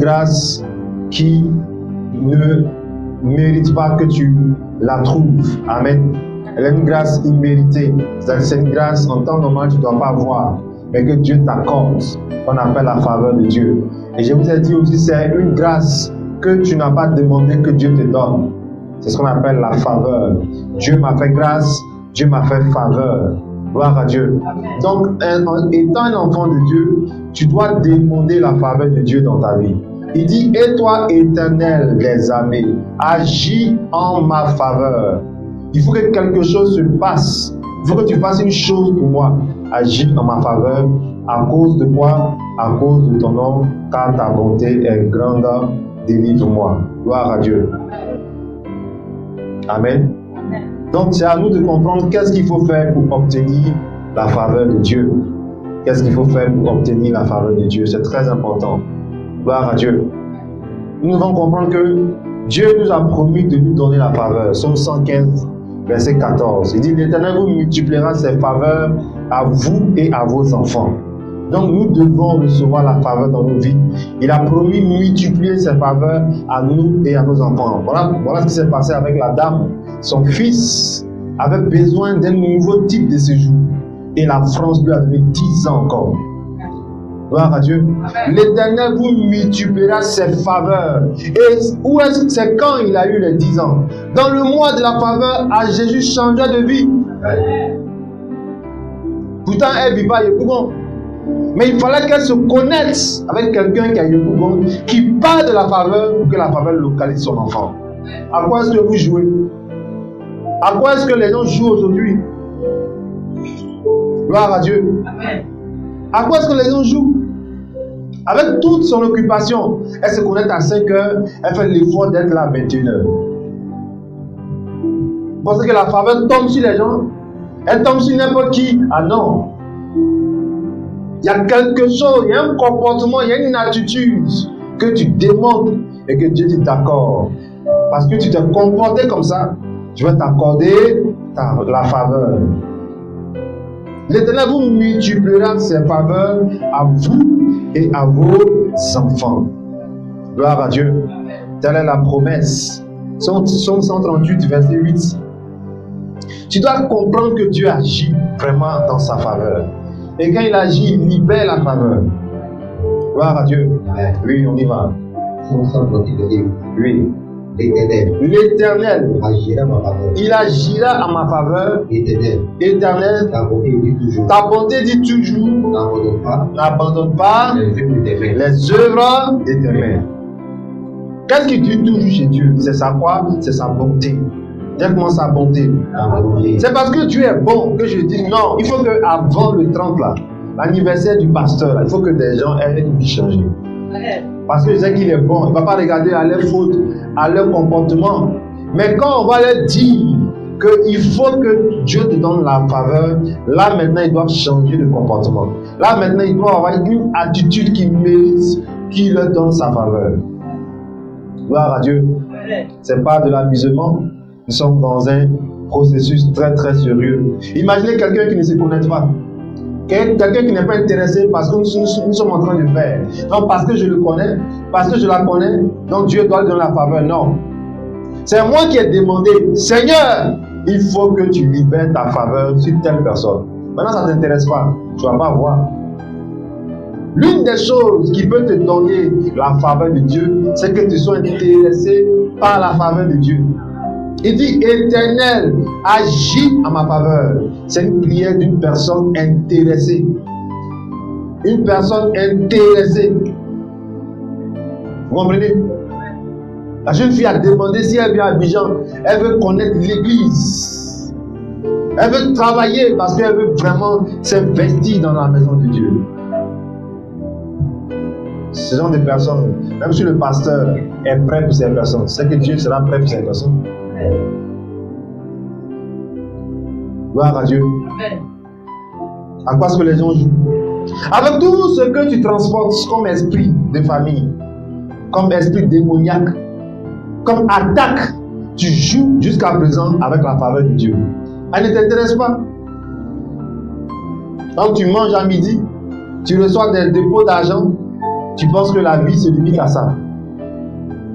grâce qui ne mérite pas que tu la trouves. Amen. Elle est une grâce imméritée. C'est une grâce en temps normal que tu ne dois pas avoir, mais que Dieu t'accorde, qu'on appelle la faveur de Dieu. Et je vous ai dit aussi, c'est une grâce que tu n'as pas demandé que Dieu te donne. C'est ce qu'on appelle la faveur. Dieu m'a fait grâce, Dieu m'a fait faveur. Gloire à Dieu. Donc, étant un enfant de Dieu, tu dois demander la faveur de Dieu dans ta vie. Il dit, et toi, Éternel des armées, agis en ma faveur. Il faut que quelque chose se passe. Il faut que tu fasses une chose pour moi. Agis en ma faveur. À cause de quoi? À cause de ton nom, car ta bonté est grande. Délivre-moi. Gloire à Dieu. Amen. Donc, c'est à nous de comprendre qu'est-ce qu'il faut faire pour obtenir la faveur de Dieu. Qu'est-ce qu'il faut faire pour obtenir la faveur de Dieu? C'est très important. Gloire à Dieu. Nous devons comprendre que Dieu nous a promis de nous donner la faveur. Psaume 115, verset 14. Il dit, l'Éternel vous multipliera ses faveurs à vous et à vos enfants. Donc nous devons recevoir la faveur dans nos vies. Il a promis de multiplier ses faveurs à nous et à nos enfants. Voilà ce qui s'est passé avec la dame. Son fils avait besoin d'un nouveau type de séjour. Et la France lui a donné 10 ans encore. Gloire à Dieu. L'Éternel vous multipliera ses faveurs. Et où est-ce que c'est quand il a eu les 10 ans? Dans le mois de la faveur, Jésus changea de vie. Pourtant, elle ne vit pas à Yopougon. Mais il fallait qu'elle se connecte avec quelqu'un qui a Yopougon, qui parle de la faveur pour que la faveur localise son enfant. À quoi est-ce que vous jouez? À quoi est-ce que les gens jouent aujourd'hui? Gloire à Dieu. Amen. À quoi est-ce que les gens jouent? Avec toute son occupation, elle se connecte à 5 heures, elle fait l'effort d'être là à 21 heures. Vous pensez que la faveur tombe sur les gens? Elle tombe sur n'importe qui? Ah non. Il y a quelque chose, il y a un comportement, il y a une attitude que tu demandes et que Dieu dit d'accord. Parce que tu t'es comporté comme ça, je vais t'accorder la faveur. L'Éternel vous multipliera ses faveurs à vous et à vos enfants. Gloire à Dieu. Telle est la promesse. Psaume 138, verset 8. Tu dois comprendre que Dieu agit vraiment dans sa faveur. Et quand il agit, il libère la faveur. Gloire à Dieu. Oui, on y va. Oui. L'Éternel il agira à ma faveur. Éternel, ta bonté dit toujours, n'abandonne pas les œuvres de tes mains. Qu'est-ce qui dit toujours chez Dieu? C'est sa quoi? C'est sa bonté. Dis-moi sa bonté. C'est parce que Dieu est bon que je dis non. Il faut qu'avant le 30 là, l'anniversaire du pasteur, là, il faut que des gens aient une vie changée. Parce que je sais qu'il est bon. Il ne va pas regarder à leurs fautes, à leur comportement. Mais quand on va leur dire qu'il faut que Dieu te donne la faveur, là maintenant ils doivent changer de comportement. Là maintenant ils doivent avoir une attitude qui mérite qu'il leur donne sa faveur. Gloire à Dieu. Ce n'est pas de l'amusement. Nous sommes dans un processus très très sérieux. Imaginez quelqu'un qui ne se connaît pas. Quelqu'un qui n'est pas intéressé parce que nous sommes en train de faire. Non, parce que je le connais, parce que je la connais, donc Dieu doit lui donner la faveur. Non. C'est moi qui ai demandé, Seigneur, il faut que tu libères ta faveur sur telle personne. Maintenant, ça ne t'intéresse pas. Tu ne vas pas voir. L'une des choses qui peut te donner la faveur de Dieu, c'est que tu sois intéressé par la faveur de Dieu. Il dit, Éternel, agis à ma faveur. C'est une prière d'une personne intéressée. Une personne intéressée. Vous comprenez? La jeune fille a demandé si elle vient à Abidjan, elle veut connaître l'église. Elle veut travailler parce qu'elle veut vraiment s'investir dans la maison de Dieu. Ce sont des personnes, même si le pasteur est prêt pour ces personnes, c'est que Dieu sera prêt pour ces personnes. Gloire à Dieu. À quoi est-ce que les gens jouent? Avec tout ce que tu transportes comme esprit de famille, comme esprit démoniaque, comme attaque, tu joues jusqu'à présent avec la faveur de Dieu. Elle ne t'intéresse pas. Quand tu manges à midi, tu reçois des dépôts d'argent, Tu penses que la vie se limite à ça.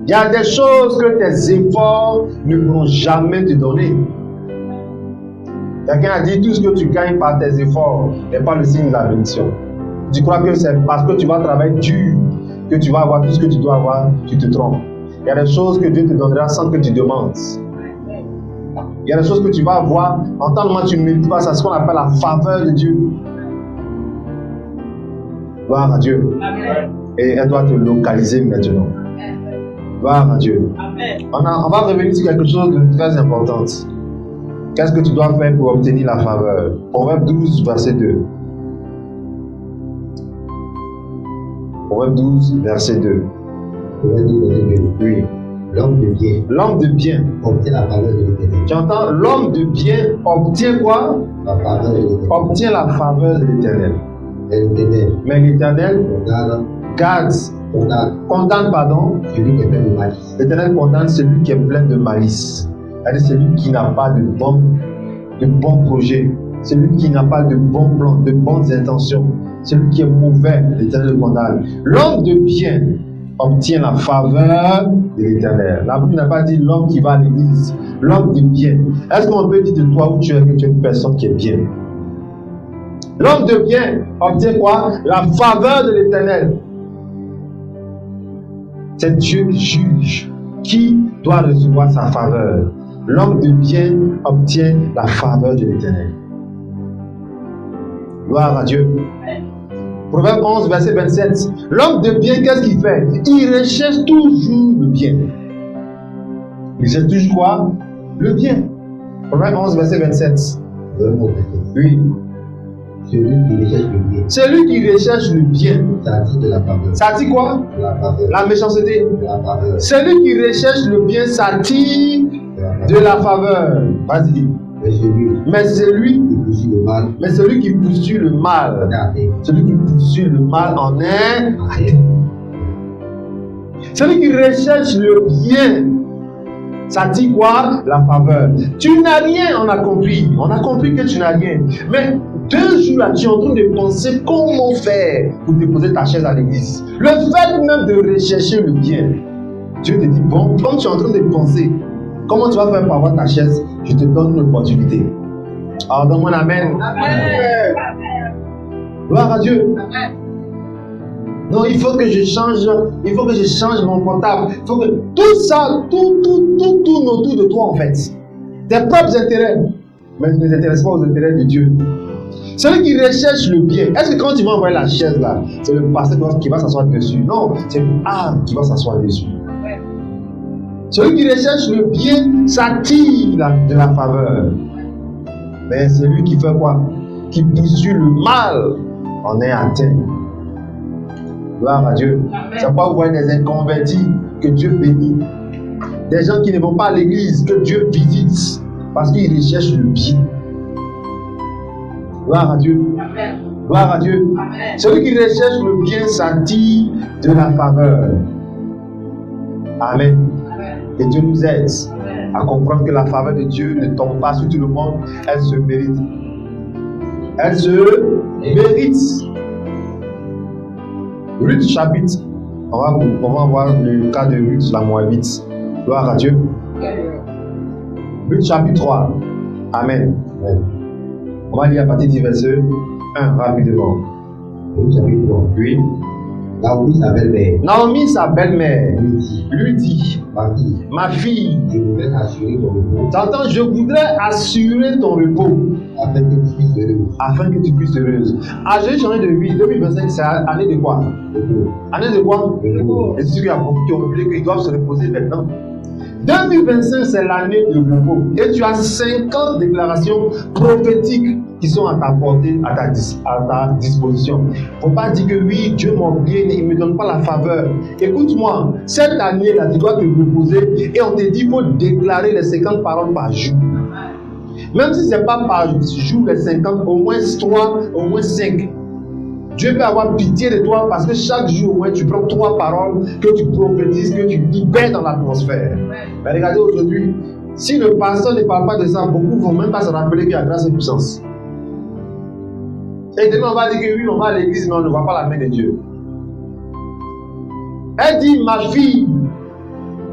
Il y a des choses que tes efforts ne pourront jamais te donner. Quelqu'un a dit tout ce que tu gagnes par tes efforts n'est pas le signe de la bénédiction. Tu crois que c'est parce que tu vas travailler dur que tu vas avoir tout ce que tu dois avoir, tu te trompes. Il y a des choses que Dieu te donnera sans que tu demandes. Il y a des choses que tu vas avoir en tant que moi tu ne mérites pas, c'est ce qu'on appelle la faveur de Dieu. Gloire à Dieu. Amen. Et elle doit te localiser maintenant. Gloire à Dieu. Amen. On va revenir sur quelque chose de très important. Qu'est-ce que tu dois faire pour obtenir la faveur? Proverbe 12, verset 2. Proverbe 12, verset 2. Oui. L'homme de bien. L'homme de bien obtient la faveur de l'Éternel. Tu entends? L'homme de bien obtient quoi? La faveur de l'Éternel. Obtient la faveur de l'Éternel. Mais l'Éternel condamne, celui qui est plein de malice. L'Éternel condamne celui qui est plein de malice. C'est-à-dire celui qui n'a pas de bons projets, celui qui n'a pas de bons plans, de bonnes intentions, celui qui est mauvais, l'Éternel le condamne. L'homme de bien obtient la faveur de l'Éternel. La Bible n'a pas dit l'homme qui va à l'église, l'homme de bien. Est-ce qu'on peut dire de toi où tu es que tu es une personne qui est bien? L'homme de bien obtient quoi? La faveur de l'Éternel. C'est Dieu qui juge qui doit recevoir sa faveur. L'homme de bien obtient la faveur de l'Éternel. Gloire à Dieu. Proverbe 11, verset 27. L'homme de bien, qu'est-ce qu'il fait? Il recherche toujours le bien. Il recherche toujours quoi? Le bien. Proverbe 11, verset 27. Oui. Celui qui recherche le bien. Celui qui recherche le bien. Ça dit de la faveur. Ça dit quoi? La faveur. La méchanceté. De la faveur. Celui qui recherche le bien s'attire de la faveur. Vas-y. Mais celui qui poursuit le mal. Mais celui qui poursuit le mal. Celui qui poursuit le mal en est. Celui qui recherche le bien. Ça dit quoi? La faveur. Tu n'as rien en accompli. On a compris que tu n'as rien. Mais 2 jours là, tu es en train de penser comment faire pour déposer ta chaise à l'église. Le fait même de rechercher le bien. Dieu te dit, bon, comme tu es en train de penser, comment tu vas faire pour avoir ta chaise? Je te donne une opportunité. Alors, donne-moi un amen. Amen. Gloire à Dieu. Amen. Non, il faut que je change mon portable. Il faut que tout ça, tout tourne autour de toi en fait. Tes propres intérêts. Mais ne t'intéresse pas aux intérêts de Dieu. Celui qui recherche le bien, est-ce que quand tu vas envoyer la chaise là, c'est le pasteur qui va s'asseoir dessus? Non, c'est l'âme qui va s'asseoir dessus. Celui qui recherche le bien s'attire de la faveur. Mais celui qui fait quoi? Qui poursuit le mal en est atteint. Gloire à Dieu. C'est pourquoi vous voyez des inconvertis que Dieu bénit. Des gens qui ne vont pas à l'église que Dieu visite parce qu'ils recherchent le bien. Gloire à Dieu. Gloire à Dieu. Celui qui recherche le bien s'attire de la faveur. Amen. Et Dieu nous aide à comprendre que la faveur de Dieu ne tombe pas sur tout le monde, elle se mérite. Elle se mérite. Ruth chapitre, on va voir le cas de Ruth la Moabite. Gloire à Dieu. Ruth chapitre 3. Amen. On va lire à partir du verset 1 rapidement. Ruth chapitre 3. Oui. Naomi, sa belle-mère, lui dit, ma fille, je voudrais assurer ton repos. T'entends, je voudrais assurer ton repos. Afin que tu puisses heureuse. Afin que tu puisses heureuse. Ah, j'ai changé de vie. 2025, c'est année de quoi? Année de quoi? Et c'est sûr qu'il y a beaucoup qui ont oublié qu'ils doivent se reposer maintenant. 2025, c'est l'année de repos. Et tu as 50 déclarations prophétiques qui sont à ta portée, à ta disposition. Il ne faut pas dire que oui, Dieu m'a oublié, il ne me donne pas la faveur. Écoute-moi, cette année-là, tu dois te reposer et on te dit qu'il faut déclarer les 50 paroles par jour. Même si ce n'est pas par jour les 50, au moins 3, au moins 5. Dieu peut avoir pitié de toi parce que chaque jour, au moins, tu prends 3 paroles que tu prophétises, que tu libères dans l'atmosphère. Mais regardez aujourd'hui, si le pasteur ne parle pas de ça, beaucoup ne vont même pas se rappeler qu'il y a grâce et puissance. Et demain, on va dire que oui, on va à l'église, mais on ne voit pas la main de Dieu. Elle dit, ma fille,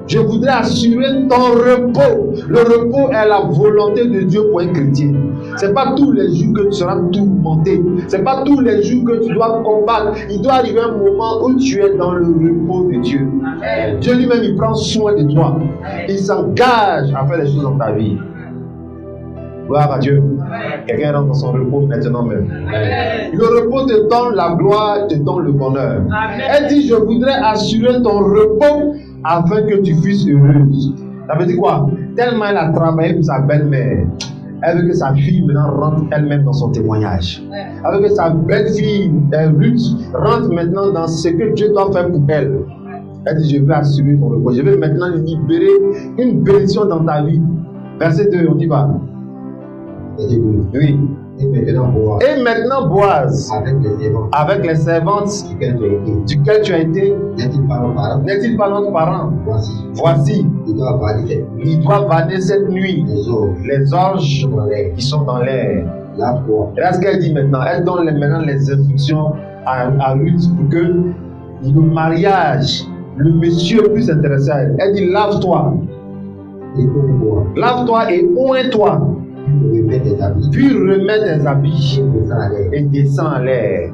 je voudrais assurer ton repos. Le repos est la volonté de Dieu pour un chrétien. Ce n'est pas tous les jours que tu seras tourmenté. Ce n'est pas tous les jours que tu dois combattre. Il doit arriver un moment où tu es dans le repos de Dieu. Amen. Dieu lui-même, il prend soin de toi. Il s'engage à faire les choses dans ta vie. Gloire à Dieu. Quelqu'un rentre dans son repos maintenant même. Amen. Le repos te donne la gloire, te donne le bonheur. Amen. Elle dit, je voudrais assurer ton repos afin que tu fusses heureuse. Ça veut dire quoi? Tellement elle a travaillé pour sa belle-mère. Elle veut que sa fille maintenant rentre elle-même dans son témoignage. Elle veut que sa belle-fille, Ruth, rentre maintenant dans ce que Dieu doit faire pour elle. Elle dit, je vais assurer ton repos. Je vais maintenant libérer une bénédiction dans ta vie. Verset 2, on y va. Oui. Et maintenant, Boaz, avec les servantes duquel tu as été, n'est-il pas notre parent? Voici, il doit vanner cette nuit les orges qui sont dans l'air. Regarde ce qu'elle dit maintenant. Elle donne maintenant les instructions à Ruth pour que le mariage, le monsieur puisse s'intéresser à elle. Elle dit, lave-toi. Lave-toi et oins-toi. Puis remets tes habits et descends en l'air.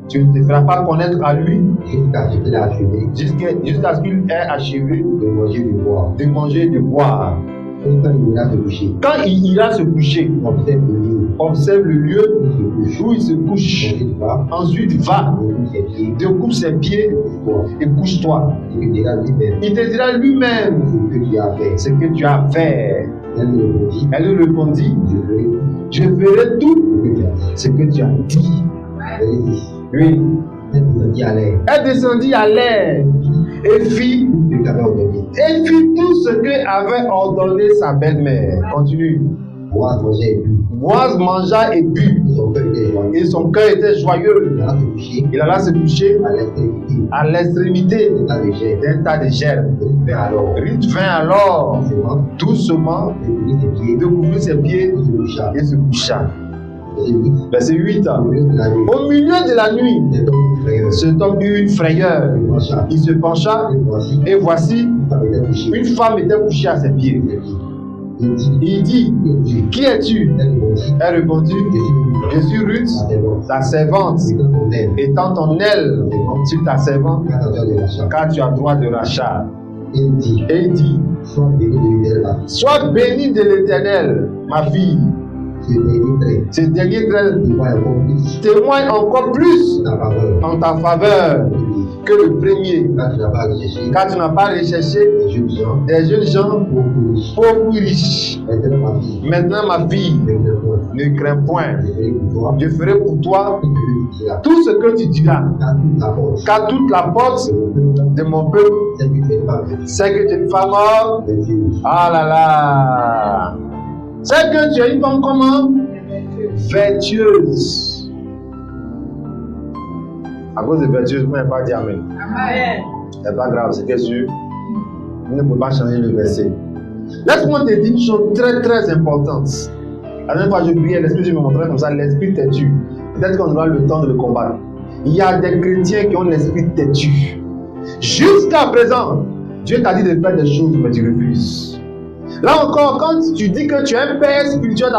Tu ne te feras pas connaître à lui jusqu'à ce qu'il ait achevé de manger et de boire. Quand il ira se coucher, observe le lieu où il se couche. Ensuite, va, découpe ses pieds et couche-toi. Il te dira lui-même ce que tu as fait. Elle lui répondit, je ferai tout ce que tu as dit. Oui. Elle descendit à l'air et fit tout ce que avait ordonné sa belle-mère. Continue. Boaz mangea et but, et son cœur était joyeux. Il alla se coucher à l'extrémité d'un tas de gerbes. Ruth vint alors doucement découvrir ses pieds et se coucha. Verset 8. Au milieu de la nuit, cet homme eut une frayeur. Il se pencha et voici, une femme était couchée à ses pieds. Il dit, qui es-tu? Elle répondit, je suis Ruth, ta servante, étant ton aile sur ta servante, car tu as droit de rachat. Et il dit, sois bénie de l'Éternel, ma fille. Ce dernier trait témoigne encore plus en ta faveur que le premier, car tu n'as pas recherché des jeunes gens pauvres ou riches. Maintenant, ma fille, ne crains point. Je ferai pour toi tout ce que tu diras, car toute la porte de mon peuple, c'est que tu es une femme. Ah là là! C'est que tu es une femme comment? Vertueuse. À cause de vertueuse, moi, je ne vais pas dire Amen. Amen. C'est pas grave, c'est que sûr. Vous ne pouvez pas changer le verset. Laisse-moi te dire une chose très très importante. La dernière fois, je priais, l'Esprit me montrait comme ça, l'esprit têtu. Peut-être qu'on aura le temps de le combattre. Il y a des chrétiens qui ont l'esprit têtu. Jusqu'à présent, Dieu t'a dit de faire des choses, mais tu refuses. Là encore, quand tu dis que tu es un père spirituel,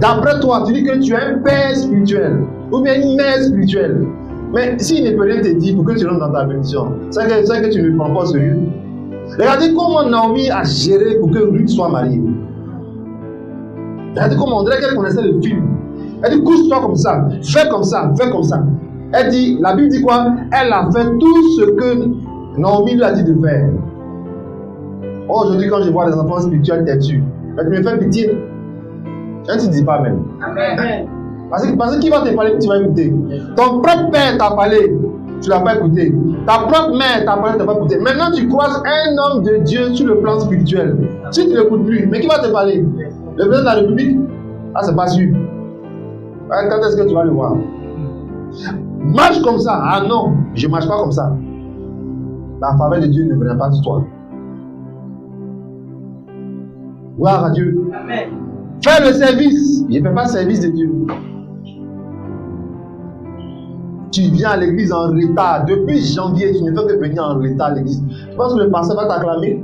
d'après toi, tu dis que tu es un père spirituel ou bien une mère spirituelle. Mais s'il ne peut rien te dire pour que tu rentres dans ta bénédiction, c'est que tu ne le prends pas au sérieux. Regardez comment Naomi a géré pour que Ruth soit mariée. Regardez comment on dirait qu'elle connaissait le film. Elle dit, couche-toi comme ça, fais comme ça, fais comme ça. Elle dit, la Bible dit quoi? Elle a fait tout ce que Naomi lui a dit de faire. Oh, aujourd'hui, quand je vois des enfants spirituels têtus, tu me fais pitié. Et tu ne dis pas même. Amen. Parce que qui va te parler, tu vas écouter. Ton propre père t'a parlé, tu ne l'as pas écouté. Ta propre mère t'a parlé, tu n'as pas écouté. Maintenant, tu croises un homme de Dieu sur le plan spirituel. Si tu ne l'écoutes plus, mais qui va te parler? Le président de la République? Ah, c'est pas sûr. Quand est-ce que tu vas le voir? Marche comme ça. Ah non, je ne marche pas comme ça. La faveur de Dieu ne vient pas sur toi. Gloire à Dieu. Amen. Fais le service. Je ne fais pas le service de Dieu. tu viens à l'église en retard. Depuis janvier, tu ne fais que venir en retard à l'église. Tu penses que le pasteur va t'acclamer?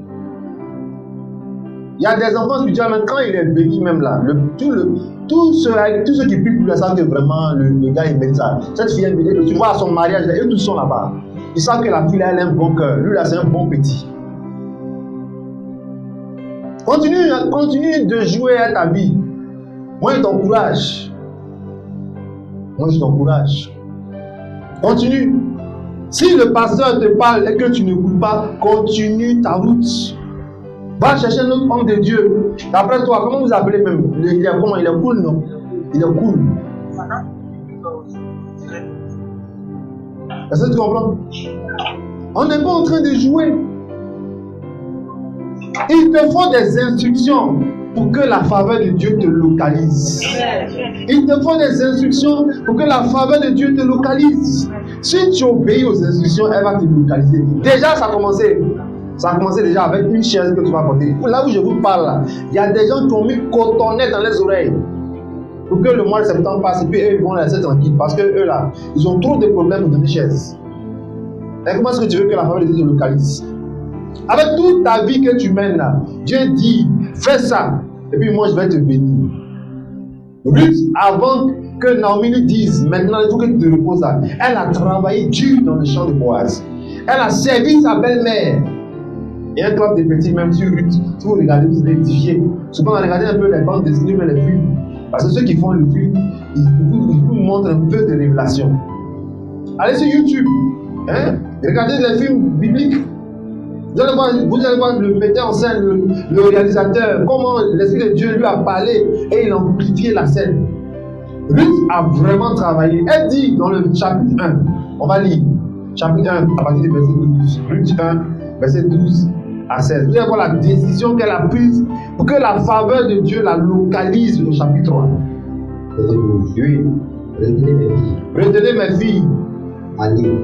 Il y a des enfants spirituels, même quand il est béni, même là, tous ceux qui prient pour le savent que vraiment le gars il met ça. Cette fille est bénie, tu vois à son mariage, eux tous sont là-bas. Ils savent que la fille là, elle a un bon cœur. Lui là, c'est un bon petit. Continue de jouer à ta vie. Moi, je t'encourage. Continue. Si le pasteur te parle et que tu n'écoutes pas, continue ta route. Va chercher un autre homme de Dieu. D'après toi, comment vous appelez même? Il est cool, non? Il est cool. Est-ce que tu comprends? On n'est pas en train de jouer. Ils te font des instructions pour que la faveur de Dieu te localise. Ils te font des instructions pour que la faveur de Dieu te localise. Si tu obéis aux instructions, elle va te localiser. Déjà, ça a commencé déjà avec une chaise que tu vas porter. Là où je vous parle, là, il y a des gens qui ont mis cotonnet dans les oreilles pour que le mois de septembre passe et puis eux, ils vont laisser tranquille parce que eux, là, ils ont trop de problèmes dans les chaises. Et comment est-ce que tu veux que la faveur de Dieu te localise? Avec toute ta vie que tu mènes là, Dieu dit, fais ça, et puis moi je vais te bénir. Ruth, avant que Naomi lui dise, maintenant il faut que tu te reposes là, elle a travaillé dur dans le champ de Boaz. Elle a servi sa belle-mère. Il y a un club de petits, même sur Ruth, si vous regardez, vous allez édifier. Souvent, regardez un peu les bandes dessinées, les films. Parce que ceux qui font le film, ils vous montrent un peu de révélation. Allez sur YouTube, hein? Regardez les films bibliques. Vous allez voir le metteur en scène, le réalisateur, comment l'Esprit de Dieu lui a parlé et il a amplifié la scène. Ruth a vraiment travaillé. Elle dit dans le chapitre 1, on va lire, chapitre 1 à partir du verset 12. Ruth 1, verset 12 à 16. Vous allez voir la décision qu'elle a prise pour que la faveur de Dieu la localise au chapitre 3. Oui. Retenez mes filles. Allez.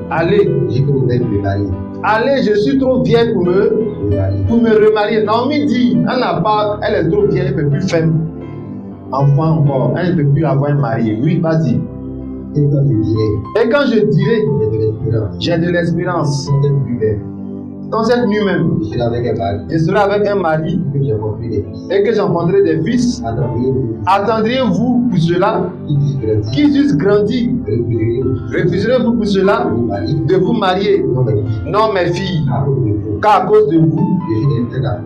Allez, je suis trop vieille pour me remarier. Naomi dit, elle est trop vieille, elle ne peut plus faire enfant encore. Elle ne peut plus avoir un mari. Oui, vas-y. Et quand je dirai, j'ai de l'espérance. Dans cette nuit même, je serai avec un mari et que j'enfanterai des fils. Attendriez-vous pour cela qu'ils eussent grandi? Refuserez-vous pour cela de vous marier? Non, mes filles, car à cause de vous,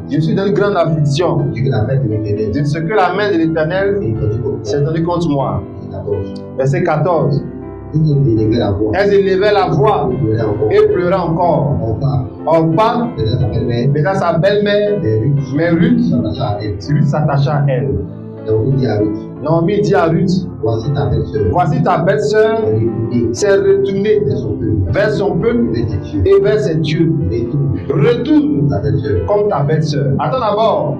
je suis dans une grande affliction de ce que la main de l'Éternel s'est tendue contre moi. Verset 14. Elles élevaient la voix et pleuraient encore. Orpa, déjà sa belle-mère, mais Ruth s'attacha à elle. Naomi dit à Ruth, voici ta belle-sœur s'est retournée vers son peuple et vers ses dieux. Retourne comme ta belle-sœur. Attends d'abord.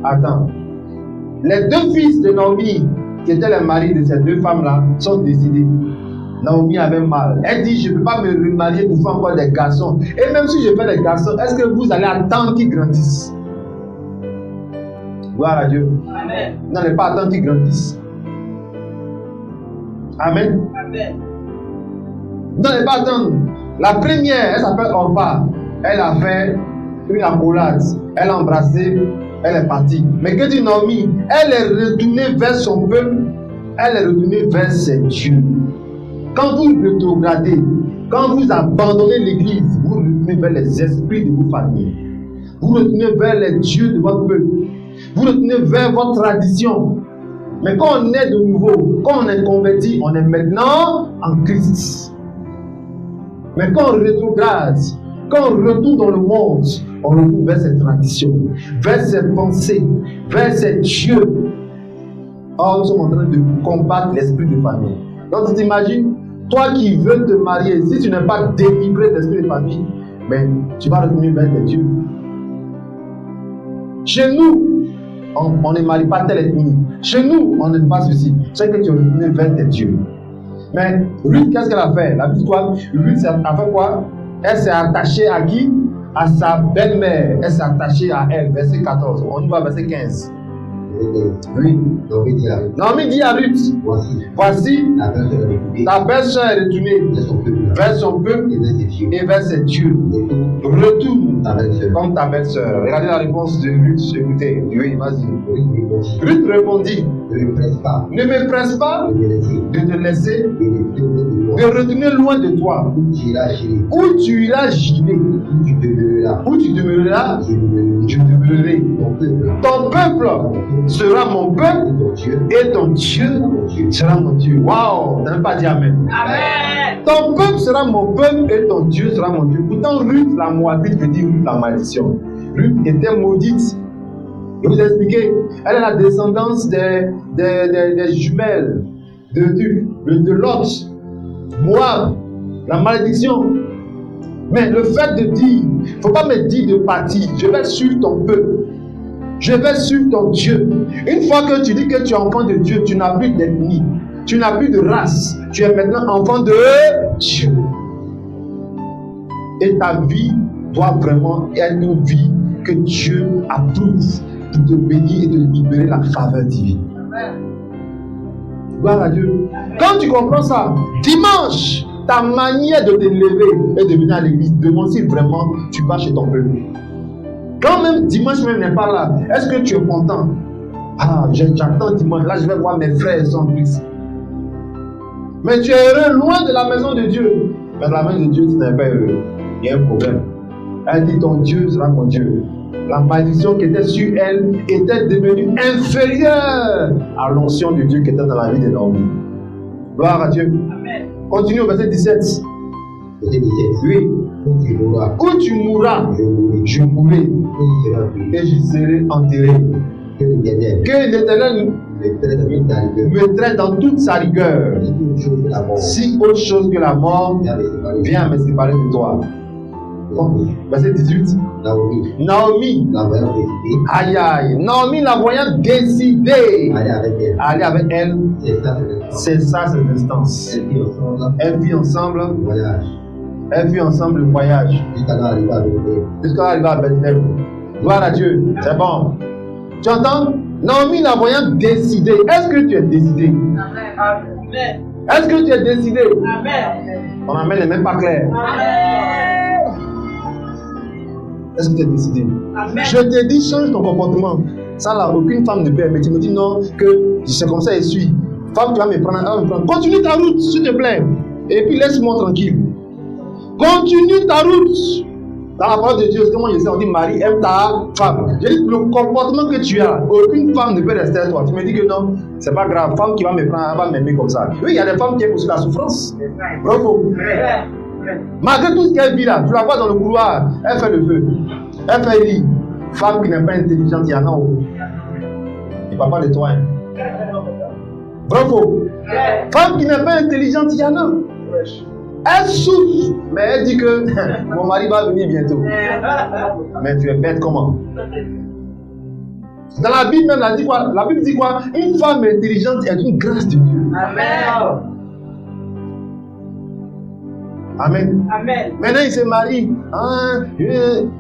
Attends. Les deux fils de Naomi, qui étaient les maris de ces deux femmes-là, sont décédés. Naomi avait mal. Elle dit, je ne peux pas me remarier pour faire encore des garçons. Et même si je fais des garçons, est-ce que vous allez attendre qu'ils grandissent? Gloire à Dieu. Amen. Vous n'allez pas attendre qu'ils grandissent. Amen. Amen. Vous n'allez pas attendre. La première, elle s'appelle Orpa. Elle a fait une accolade. Elle a embrassé. Elle est partie. Mais que dit Naomi? Elle est retournée vers son peuple. Elle est retournée vers ses dieux. Quand vous rétrogradez, quand vous abandonnez l'église, vous retournez vers les esprits de vos familles. Vous retournez vers les dieux de votre peuple. Vous retournez vers votre tradition. Mais quand on est de nouveau, quand on est converti, on est maintenant en Christ. Mais quand on rétrograde, quand on retourne dans le monde, on retourne vers ses traditions, vers ses pensées, vers ses dieux. Or, nous sommes en train de combattre l'esprit de famille. Donc, tu t'imagines, toi qui veux te marier, si tu n'es pas délivré de l'esprit de famille, mais tu vas retourner vers tes dieux. Chez nous, on ne marie pas telle ethnie. Chez nous, on n'aime pas ceci. C'est que tu es retourné vers tes dieux. Mais Ruth, qu'est-ce qu'elle a fait? La Bible, quoi? Ruth a fait quoi? Elle s'est attachée à qui? À sa belle-mère. Elle s'est attachée à elle. Verset 14. On y va, verset 15. Oui. Naomi dit à Ruth, Naomi dit à Ruth, voici, la personne est retournée ta belle-sœur est retournée vers son peuple vers son peuple et vers ses dieux. et vers ses dieux. Retourne Ta belle-sœur. comme ta belle-sœur. Regardez la réponse de Ruth, écoutez. Oui, vas-y. Ruth répondit, Ruth répondit, ne me presse pas ne me presse pas de me laisser de te laisser, et de te de retourner loin de toi. où tu iras chez Où tu iras gîter, où tu demeureras, où tu demeureras, je demeurerai. je demeurerai. Ton peuple Ton peuple sera mon peuple et ton Dieu et ton Dieu mon Dieu. sera mon Dieu. Waouh, t'as même pas dit Amen. Amen. Ton peuple sera mon peuple et ton Dieu sera mon Dieu. Pourtant, Ruth, la Moabite, veut dire Ruth, la malédiction. Ruth était maudite. Je vous ai expliqué, elle est la descendance des jumelles de Lot, Moab, la malédiction. Mais le fait de dire, il ne faut pas me dire de partir, je vais suivre ton peuple, je vais suivre ton Dieu. Une fois que tu dis que tu es enfant de Dieu, tu n'as plus d'ethnie, tu n'as plus de race, tu es maintenant enfant de Dieu. Et ta vie doit vraiment être une vie que Dieu approuve pour te bénir et te libérer la faveur divine. Gloire à Dieu. Quand tu comprends ça, dimanche, ta manière de te lever et de venir à l'église, demande si vraiment tu vas chez ton peuple. Quand même dimanche même n'est pas là, est-ce que tu es content? Ah, j'attends dimanche, là je vais voir mes frères et sœurs en Christ. Mais tu es heureux loin de la maison de Dieu. Mais la maison de Dieu, tu n'es pas heureux. Il y a un problème. Elle dit ton Dieu sera mon Dieu. La malédiction qui était sur elle était devenue inférieure à l'onction de Dieu qui était dans la vie de Naomi. Gloire à Dieu. Amen. Continue au verset 17. Verset 17. Oui. Où tu mourras, Où tu mourras, je mourrai. je mourrai Où tu seras enterré, et je serai enterré. que l'Éternel Que l'Éternel me traite avec ta rigueur. me traite dans toute sa rigueur. Si toute chose que la mort Si autre chose que la mort vient me séparer, vient me séparer de toi. Verset 18. Naomi, Naomi, la voyant décider, aïe aïe, Naomi la voyant décider aller avec elle. aller avec elle, C'est ça, c'est ça cette instance. Elle vit ensemble Elle vit ensemble le voyage. le voyage Jusqu'à arriver à Bethléem. jusqu'à arriver à Bethléem. Gloire à Dieu, c'est bon. Tu entends? Naomi la voyant décider. Est-ce que tu es décidé? Amen. Est-ce que tu es décidé? Amen. Ton amen n'est même pas clair. Amen. Est-ce que tu es décidé? Amen. Je te dis, change ton comportement. Ça là, aucune femme ne peut. Mais tu me dis non, que c'est comme ça et suis. Femme, tu vas me prendre, elle va me prendre. Continue ta route, s'il te plaît. Et puis laisse-moi tranquille. Continue ta route. Dans la parole de Dieu, comment je sais, on dit Marie, aime ta femme. Je dis, le comportement que tu as, aucune femme ne peut rester à toi. Tu me dis que non, c'est pas grave. Femme qui va me prendre, elle va m'aimer comme ça. Oui, il y a des femmes qui aiment aussi la souffrance. Bravo. Malgré tout ce qu'elle vit là, tu la vois dans le couloir, elle fait le feu. Elle fait lit. Femme qui n'est pas intelligente, il y en a où? Il ne parle pas de toi. Hein. Bravo. Femme qui n'est pas intelligente, il y en a. Elle souffre, mais elle dit que mon mari va venir bientôt. Mais tu es bête comment? Dans la Bible même, elle dit quoi? La Bible dit quoi? Une femme intelligente est une grâce de Dieu. Amen. Amen. Amen. Maintenant, il se marie. Hein,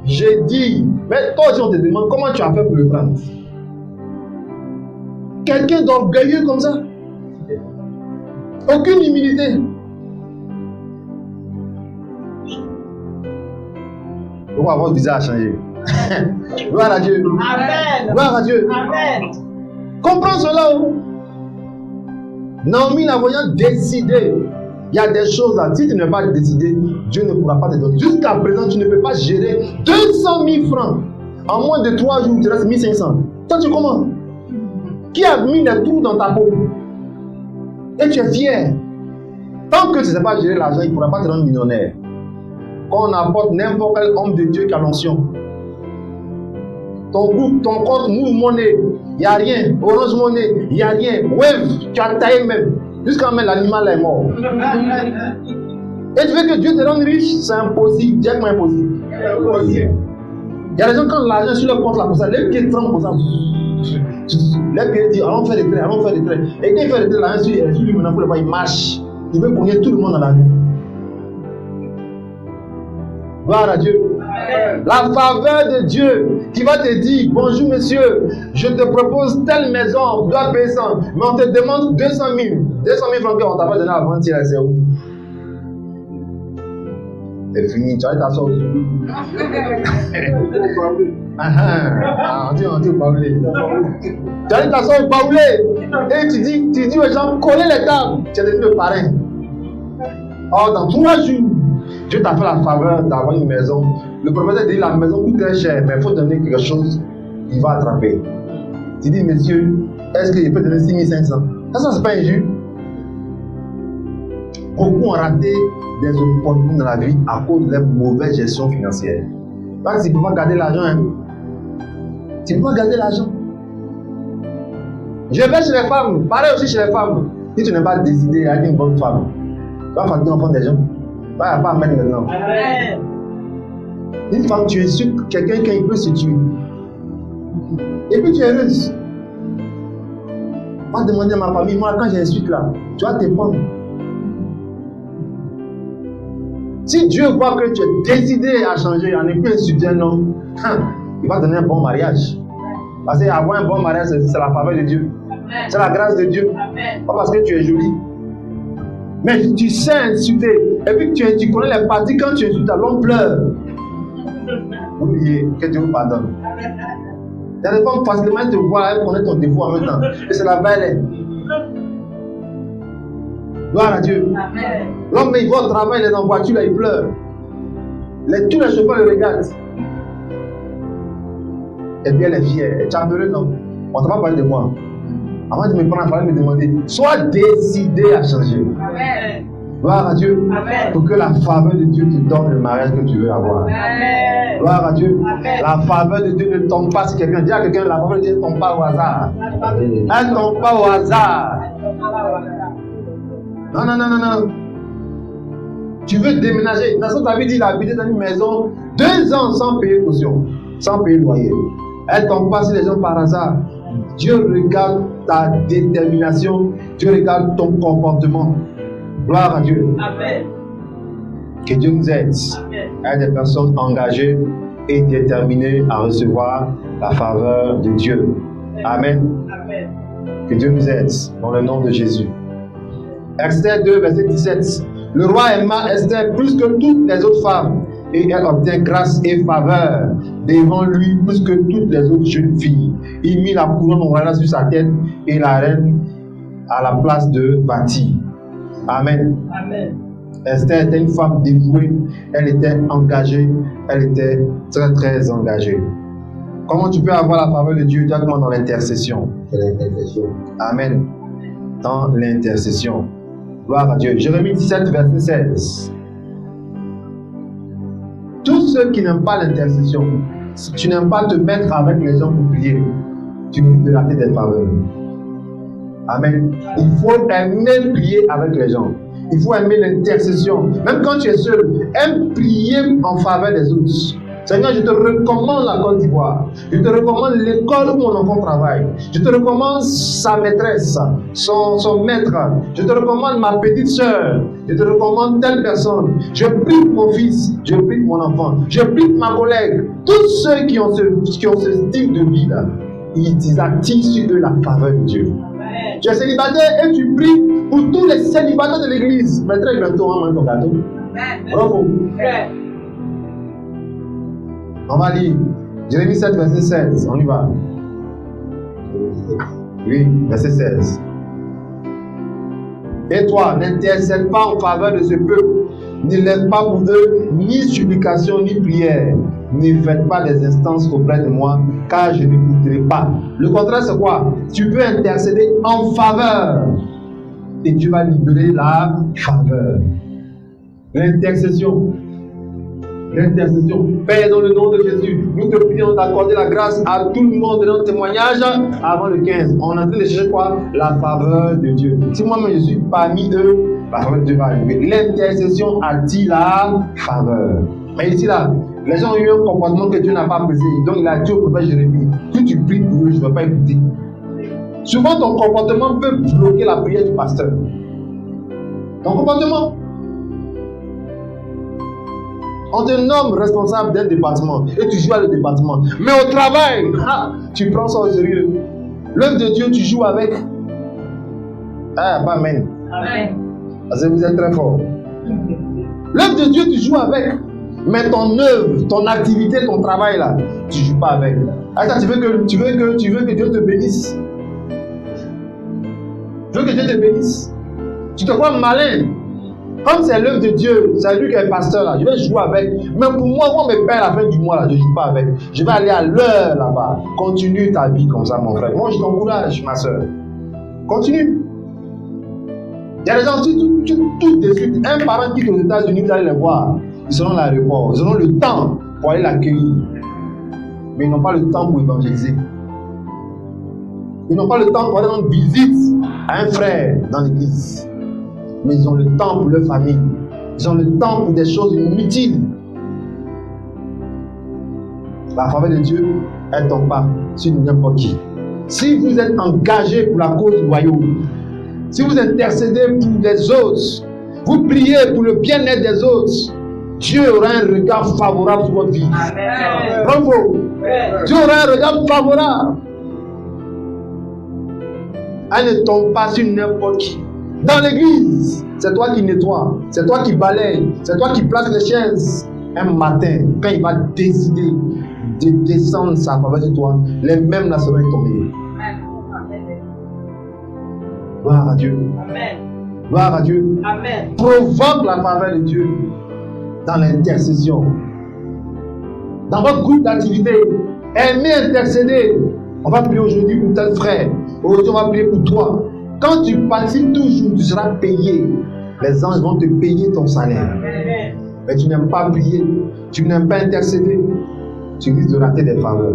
j'ai dit. Mais toi aussi, on te demande comment tu as fait pour le prendre. Quelqu'un d'orgueilleux comme ça. Aucune humilité. Pourquoi votre visage a changé? Gloire à Dieu. Amen. Gloire à Dieu. Amen. Comprends cela. Oh. Naomi la voyant décider. Il y a des choses là, si tu n'es pas décidé, Dieu ne pourra pas te donner. Jusqu'à présent, tu ne peux pas gérer 200 000 francs. En moins de 3 jours, tu restes 1500. Toi, tu comment? Qui a mis les trous dans ta peau? Et tu es fier. Tant que tu ne sais pas gérer l'argent, il ne pourra pas te rendre millionnaire. Quand on apporte n'importe quel homme de Dieu qui a l'onction, ton groupe, ton compte, Move Money, il n'y a rien. Orange Money, il n'y a rien. Wave, tu as taillé même. Jusqu'à même l'animal est mort. Et tu veux que Dieu te rende riche? C'est impossible. Dis-moi impossible. Il y a des gens quand l'argent sur le compte là, comme ça, les pieds tremblent comme ça. Les pieds disent allons faire des traits, allons faire des traits. Et quand il fait des traits, l'argent sur lui maintenant, il marche. Il veut cogner tout le monde dans la vie. Gloire à Dieu. La faveur de Dieu qui va te dire, bonjour monsieur, je te propose telle maison, tu dois payer 100, mais on te demande 200 000. 200 000 francs qu'on t'a pas donné avant, tu c'est où? C'est fini, tu vas ta sauce. On dit baoulé. Tu as ta sauce baoulé. Et tu dis aux gens, collez les tables. Tu es devenu le parrain. Or, dans 3 jours, Dieu t'a fait la faveur d'avoir une maison. Le propriétaire dit la maison coûte très cher, mais il faut donner quelque chose, il va attraper. Tu dis, monsieur, est-ce qu'il peut donner 6500? Ça, c'est pas injuste. Beaucoup ont raté des opportunités dans la vie à cause de leur mauvaise gestion financière. Parce qu'ils ne peuvent pas garder l'argent. Hein. Tu ne peux pas garder l'argent. Je vais chez les femmes, pareil aussi chez les femmes. Si tu n'es pas décidé à être une bonne femme, tu vas fatiguer l'enfant des gens. Tu vas pas mettre maintenant. Une femme, tu insultes quelqu'un qui peut se tuer. Et puis tu es heureuse. On va demander à ma famille, moi quand j'insulte là, tu vas te prendre. Si Dieu voit que tu es décidé à changer, à ne plus insulter un homme, il va donner un bon mariage. Parce qu'avoir un bon mariage, c'est la faveur de Dieu. C'est la grâce de Dieu. Pas parce que tu es jolie. Mais tu sais insulter. Et puis tu connais les parties quand tu insultes, l'homme pleure. Oubliez, que Dieu vous pardonne. Il y a des femmes facilement te voir, elles connaissent ton défaut en même temps. Et c'est la belle. Gloire à Dieu. L'homme, il va au travail, il est en voiture, là, il pleure. Tous les chauffeurs le regardent. Et puis elle est fière. Tu as heureux, non? On ne t'a pas parlé de moi. Avant de me prendre, il fallait me demander. Sois décidé à changer. Amen. Gloire à Dieu. Amen. Pour que la faveur de Dieu te donne le mariage que tu veux avoir. Amen. Gloire à Dieu. Amen. La faveur de Dieu ne tombe pas si quelqu'un dit à quelqu'un, la faveur de Dieu ne tombe pas au hasard. Elle ne tombe pas au hasard. Non, non, non, non, non. Tu veux déménager. Dans cette vie, il a habité dans une maison 2 ans sans payer caution, sans payer loyer. Elle ne tombe pas sur les gens par hasard. Dieu regarde ta détermination. Dieu regarde ton comportement. Gloire à Dieu. Amen. Que Dieu nous aide à être des personnes engagées et déterminées à recevoir la faveur de Dieu. Amen. Amen. Que Dieu nous aide dans le nom de Jésus. Esther 2, verset 17. Le roi aima Esther plus que toutes les autres femmes et elle obtint grâce et faveur devant lui plus que toutes les autres jeunes filles. Il mit la couronne royale sur sa tête et la reine à la place de Vati. Amen. Amen. Esther était une femme dévouée, elle était engagée, elle était très très engagée. Comment tu peux avoir la faveur de Dieu? Directement dans l'intercession. Amen. Dans l'intercession. Gloire à Dieu. Jérémie 17, verset 16. Tous ceux qui n'aiment pas l'intercession, si tu n'aimes pas te mettre avec les gens pour prier, tu risques de rater des faveurs. Amen. Il faut aimer prier avec les gens. Il faut aimer l'intercession. Même quand tu es seul, aime prier en faveur des autres. Seigneur, je te recommande la Côte d'Ivoire. Je te recommande l'école où mon enfant travaille. Je te recommande sa maîtresse, son maître. Je te recommande ma petite soeur. Je te recommande telle personne. Je prie pour mon fils. Je prie pour mon enfant. Je prie pour ma collègue. Tous ceux qui ont ce style de vie là, ils attirent sur eux la faveur de Dieu. Amen. Tu es célibataire et tu pries pour tous les célibataires de l'église. Mais très bientôt, on va ton gâteau. Bravo. Amen. On va lire Jérémie 7, verset 16. On y va. Oui, verset 16. Et toi, n'intercède pas en faveur de ce peuple. Ne lève pas pour eux ni supplication ni prière. Ne faites pas des instances auprès de moi, car je n'écouterai pas. Le contraire, c'est quoi? Tu peux intercéder en faveur. Et tu vas libérer la faveur. L'intercession. L'intercession. Père, dans le nom de Jésus, nous te prions d'accorder la grâce à tout le monde de notre témoignage avant le 15. On est en train de chercher quoi? La faveur de Dieu. Si moi-même je suis parmi eux, la faveur de Dieu va arriver. L'intercession attire la faveur. Mais ici là, les gens ont eu un comportement que Dieu n'a pas apprécié. Donc il a dit au prophète Jérémie, si tu pries pour eux, je ne vais pas écouter. Souvent ton comportement peut bloquer la prière du pasteur. Ton comportement. On te nomme responsable d'un département et tu joues à le département. Mais au travail, tu prends ça au sérieux. L'œuvre de Dieu, tu joues avec. Ah, pas amen. Amen. Parce que vous êtes très fort. L'œuvre de Dieu, tu joues avec. Mais ton œuvre, ton activité, ton travail là, tu ne joues pas avec. Attends, tu veux que Dieu te bénisse. Tu veux que Dieu te bénisse. Tu te crois malin. Comme c'est l'œuvre de Dieu, c'est lui qui est pasteur là, je vais jouer avec. Mais pour moi, quand on me paie à la fin du mois là, je ne joue pas avec. Je vais aller à l'heure là-bas. Continue ta vie comme ça, mon frère. Moi, je t'encourage, ma soeur. Continue. Il y a des gens qui tout de suite, un parent quitte aux États-Unis, vous allez les voir. Ils seront à l'aéroport. Ils auront le temps pour aller l'accueillir. Mais ils n'ont pas le temps pour évangéliser. Ils n'ont pas le temps pour aller rendre visite à un frère dans l'église. Mais ils ont le temps pour leur famille. Ils ont le temps pour des choses inutiles. La faveur de Dieu, elle ne tombe pas sur n'importe qui. Si vous êtes engagé pour la cause du royaume, si vous intercédez pour les autres, vous priez pour le bien-être des autres, Dieu aura un regard favorable sur votre vie. Amen. Bravo. Dieu aura un regard favorable. Elle ne tombe pas sur n'importe qui. Dans l'église, c'est toi qui nettoies, c'est toi qui balaye, c'est toi qui place les chaises. Un matin, quand il va décider de descendre sa faveur sur toi, les mêmes là seront tombés. Gloire à Dieu. Amen. Gloire à Dieu. Amen. Provoque la faveur de Dieu dans l'intercession. Dans votre groupe d'activité, aimez intercéder. On va prier aujourd'hui pour tel frère. Aujourd'hui, on va prier pour toi. Quand tu participes toujours, tu seras payé. Les anges vont te payer ton salaire. Amen. Mais tu n'aimes pas prier, tu n'aimes pas intercéder, tu risques de rater des faveurs.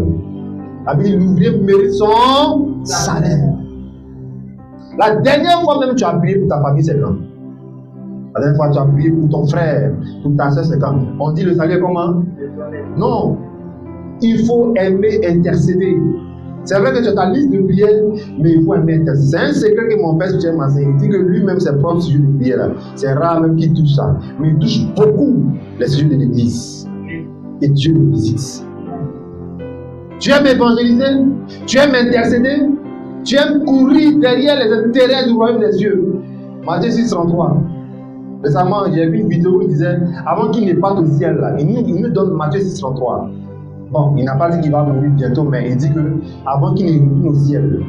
La Bible dit l'ouvrier mérite son salaire. La dernière fois même tu as prié pour ta famille, c'est quand? La dernière fois tu as prié pour ton frère, pour ta soeur, c'est quand? On dit le salaire comment? Non. Il faut aimer intercéder. C'est vrai que tu as ta liste de prières, mais il faut aimer intercéder. C'est un secret que mon père m'a enseigné. Il dit que lui-même, ses propres sujets de prière, c'est rare même qu'il touche ça. Mais il touche beaucoup les sujets de l'église. Et Dieu le visite. Tu aimes évangéliser, tu aimes intercéder, tu aimes courir derrière les intérêts du royaume des cieux. Matthieu 6:33. Récemment, j'ai vu une vidéo où il disait, avant qu'il ne parte au ciel, là, il nous donne Matthieu 6:33. Bon, il n'a pas dit qu'il va mourir bientôt, mais il dit que avant qu'il ne retourne au ciel,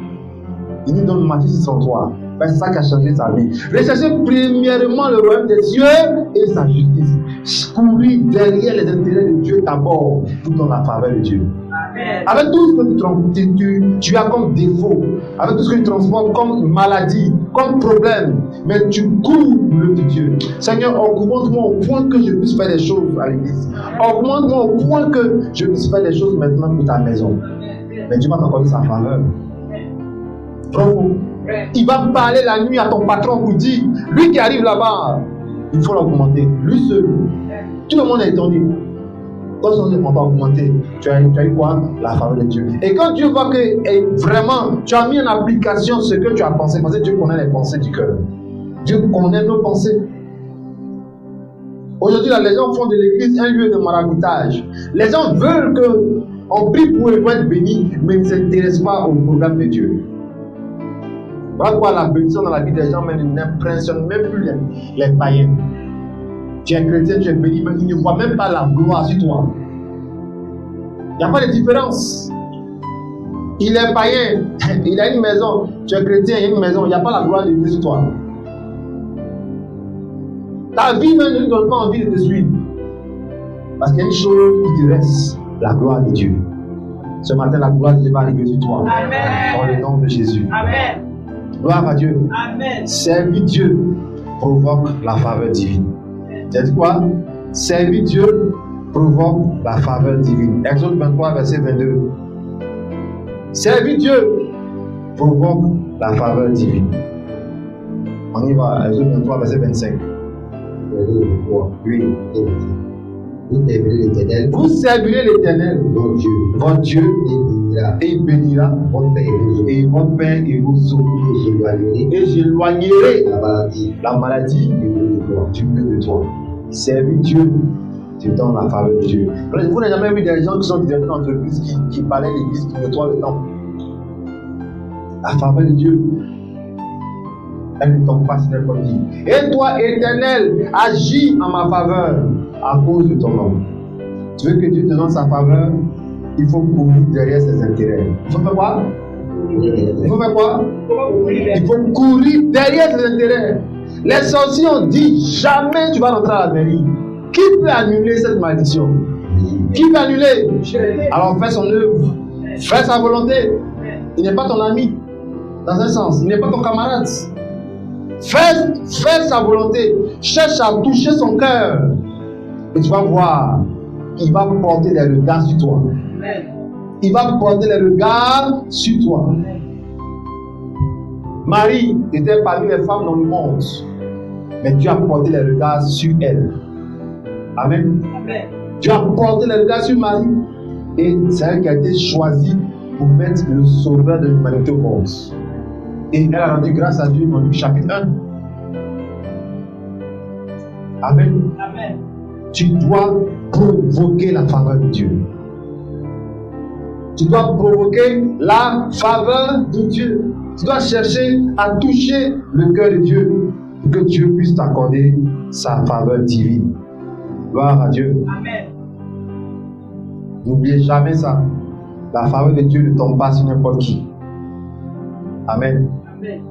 il nous donne Matthieu 6:33. Ben, c'est ça qui a changé sa vie. Recherchez premièrement le royaume des cieux et sa justice. Courir derrière les intérêts de Dieu d'abord, tout dans la faveur de Dieu. Amen. Avec tout ce que tu as comme défaut, avec tout ce que tu transportes comme maladie, comme problème, mais tu cours l'œuvre de Dieu. Seigneur, augmente-moi au point que je puisse faire des choses à l'église. Augmente-moi au point que je puisse faire des choses maintenant pour ta maison. Mais Dieu va t'accorder sa faveur. Bravo. Il va parler la nuit à ton patron pour dire, lui qui arrive là-bas, il faut l'augmenter. Lui seul. Tout le monde est étonné. Quand son ne pas augmenter, tu as eu quoi? La faveur de Dieu. Et quand Dieu voit que vraiment tu as mis en application ce que tu as pensé, parce que Dieu connaît les pensées du cœur. Dieu connaît nos pensées. Aujourd'hui, les gens font de l'église un lieu de maraboutage. Les gens veulent qu'on prie pour eux pour être bénis, mais ils ne s'intéressent pas au programme de Dieu. Voilà pourquoi la bénédiction dans la vie des gens n'impressionne même plus les païens. Tu es chrétien, tu es béni, mais ils ne voient même pas la gloire sur toi. Il n'y a pas de différence. Il est païen, il a une maison, tu es chrétien, il y a une maison, il n'y a pas la gloire de Dieu sur toi. Ta vie même ne lui donne pas envie de te suivre. Parce qu'il y a une chose qui te reste, la gloire de Dieu. Ce matin, la gloire de Dieu va arriver sur toi. Amen. Dans le nom de Jésus. Amen. Gloire à Dieu. Amen. Servir Dieu provoque la faveur divine. Tu as dit quoi? Servir Dieu provoque la faveur divine. Exode 23, verset 22. Servir Dieu provoque la faveur divine. On y va, Exode 23, verset 25. Oui. Vous servirez l'Éternel, votre Dieu, et il bénira votre père et vos eaux. Et j'éloignerai la maladie du milieu de toi. Servir Dieu tu donnes la faveur de Dieu. Vous n'avez jamais vu des gens qui sont directeurs d'entreprise qui parlaient l'église, qui nettoient le temple. La faveur de Dieu, elle ne tombe pas sur n'importe qui. Et toi, Éternel, agis en ma faveur à cause de ton nom. Tu veux que Dieu te donne sa faveur, il faut courir derrière ses intérêts. Il faut faire quoi? Il faut faire quoi? Il faut courir derrière ses intérêts. Les sorciers ont dit jamais tu vas rentrer à la mairie. Qui peut annuler cette malédiction? Qui peut annuler? Alors fais son œuvre, fais sa volonté. Il n'est pas ton ami, dans un sens, il n'est pas ton camarade. Fais sa volonté, cherche à toucher son cœur. Et tu vas voir, il va porter les regards sur toi. Il va porter les regards sur toi. Marie était parmi les femmes dans le monde, mais Dieu a porté les regards sur elle. Amen. Dieu a porté les regards sur Marie, et c'est elle qui a été choisie pour mettre le sauveur de l'humanité au monde. Et elle a rendu grâce à Dieu dans Luc chapitre 1. Amen. Amen. Tu dois provoquer la faveur de Dieu. Tu dois provoquer la faveur de Dieu. Tu dois chercher à toucher le cœur de Dieu pour que Dieu puisse t'accorder sa faveur divine. Gloire à Dieu. Amen. N'oubliez jamais ça. La faveur de Dieu ne tombe pas sur n'importe qui. Amen. Amen.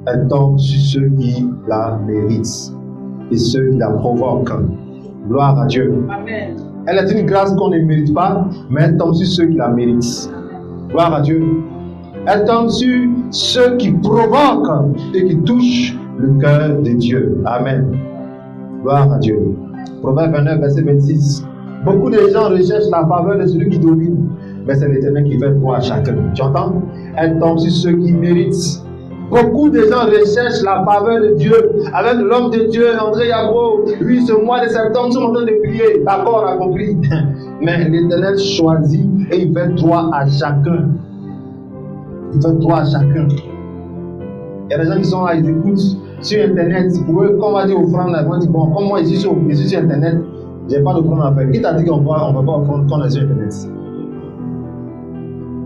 Elle tombe sur ceux qui la méritent et ceux qui la provoquent. Gloire à Dieu. Amen. Elle est une grâce qu'on ne mérite pas, mais elle tombe sur ceux qui la méritent. Gloire à Dieu. Elle tombe sur ceux qui provoquent et qui touchent le cœur de Dieu. Amen. Gloire à Dieu. Proverbe 29, verset 26. Beaucoup de gens recherchent la faveur de celui qui domine, mais c'est l'Éternel qui fait droit à chacun. Tu entends? Elle tombe sur ceux qui méritent. Beaucoup de gens recherchent la faveur de Dieu. Avec l'homme de Dieu, André Yabro, oui, ce mois de septembre, nous sommes en train de prier. D'accord, on a compris. Mais l'Éternel choisit et il fait droit à chacun. Il fait droit à chacun. Il y a des gens qui sont là, ils écoutent sur Internet. Pour eux, quand on va dire offrande, ils vont dire, bon, comme moi, je suis sur Internet, je n'ai pas d'offrande à faire. Qui t'a dit qu'on ne va pas offrande quand on est sur Internet?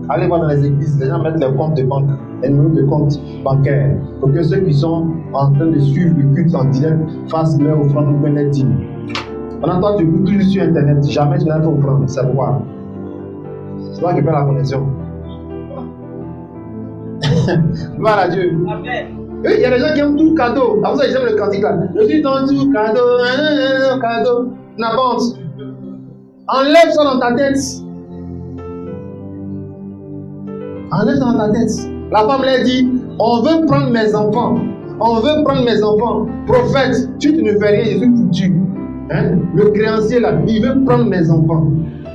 Allez voir dans les églises, les gens mettent leurs comptes de banque, les numéros de compte bancaires, pour que ceux qui sont en train de suivre le culte en direct fassent leur offrande ou leur dîme. Pendant toi, tu écoutes toujours sur Internet, jamais tu n'as fait offrande, c'est pourquoi. C'est toi qui fais la connexion. Gloire à Dieu. Amen. Oui, il y a des gens qui aiment tout cadeau. Après ça, ils aiment le cantique là. Je suis dans tout cadeau, cadeau. N'importe. Enlève ça dans ta tête. Enlève ça dans ta tête. La femme l'a dit, on veut prendre mes enfants. On veut prendre mes enfants. Prophète, tu ne fais rien, je suis foutu. Hein? Le créancier là, il veut prendre mes enfants.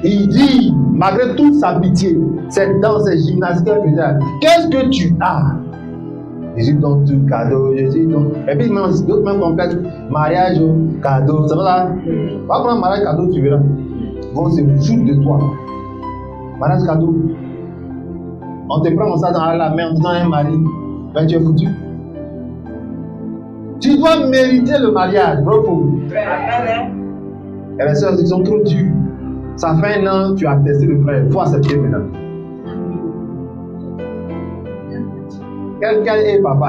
Et il dit, malgré toute sa pitié, c'est dans ces gymnastiques qu'elle faisait. Qu'est-ce que tu as? Jésus donne tout cadeau, Jésus donne. Et puis d'autres même complètent mariage, cadeau. C'est ça. Va prendre mariage cadeau, tu verras. Vont se foutre de toi. Mariage cadeau. On te prend ça dans la main, on te donne un mari. Ben tu es foutu. Tu dois mériter le mariage, bravo. Et les soeurs, ils sont trop durs. Ça fait 1 an, tu as testé le frère. Il faut accepter maintenant. Quelqu'un est papa.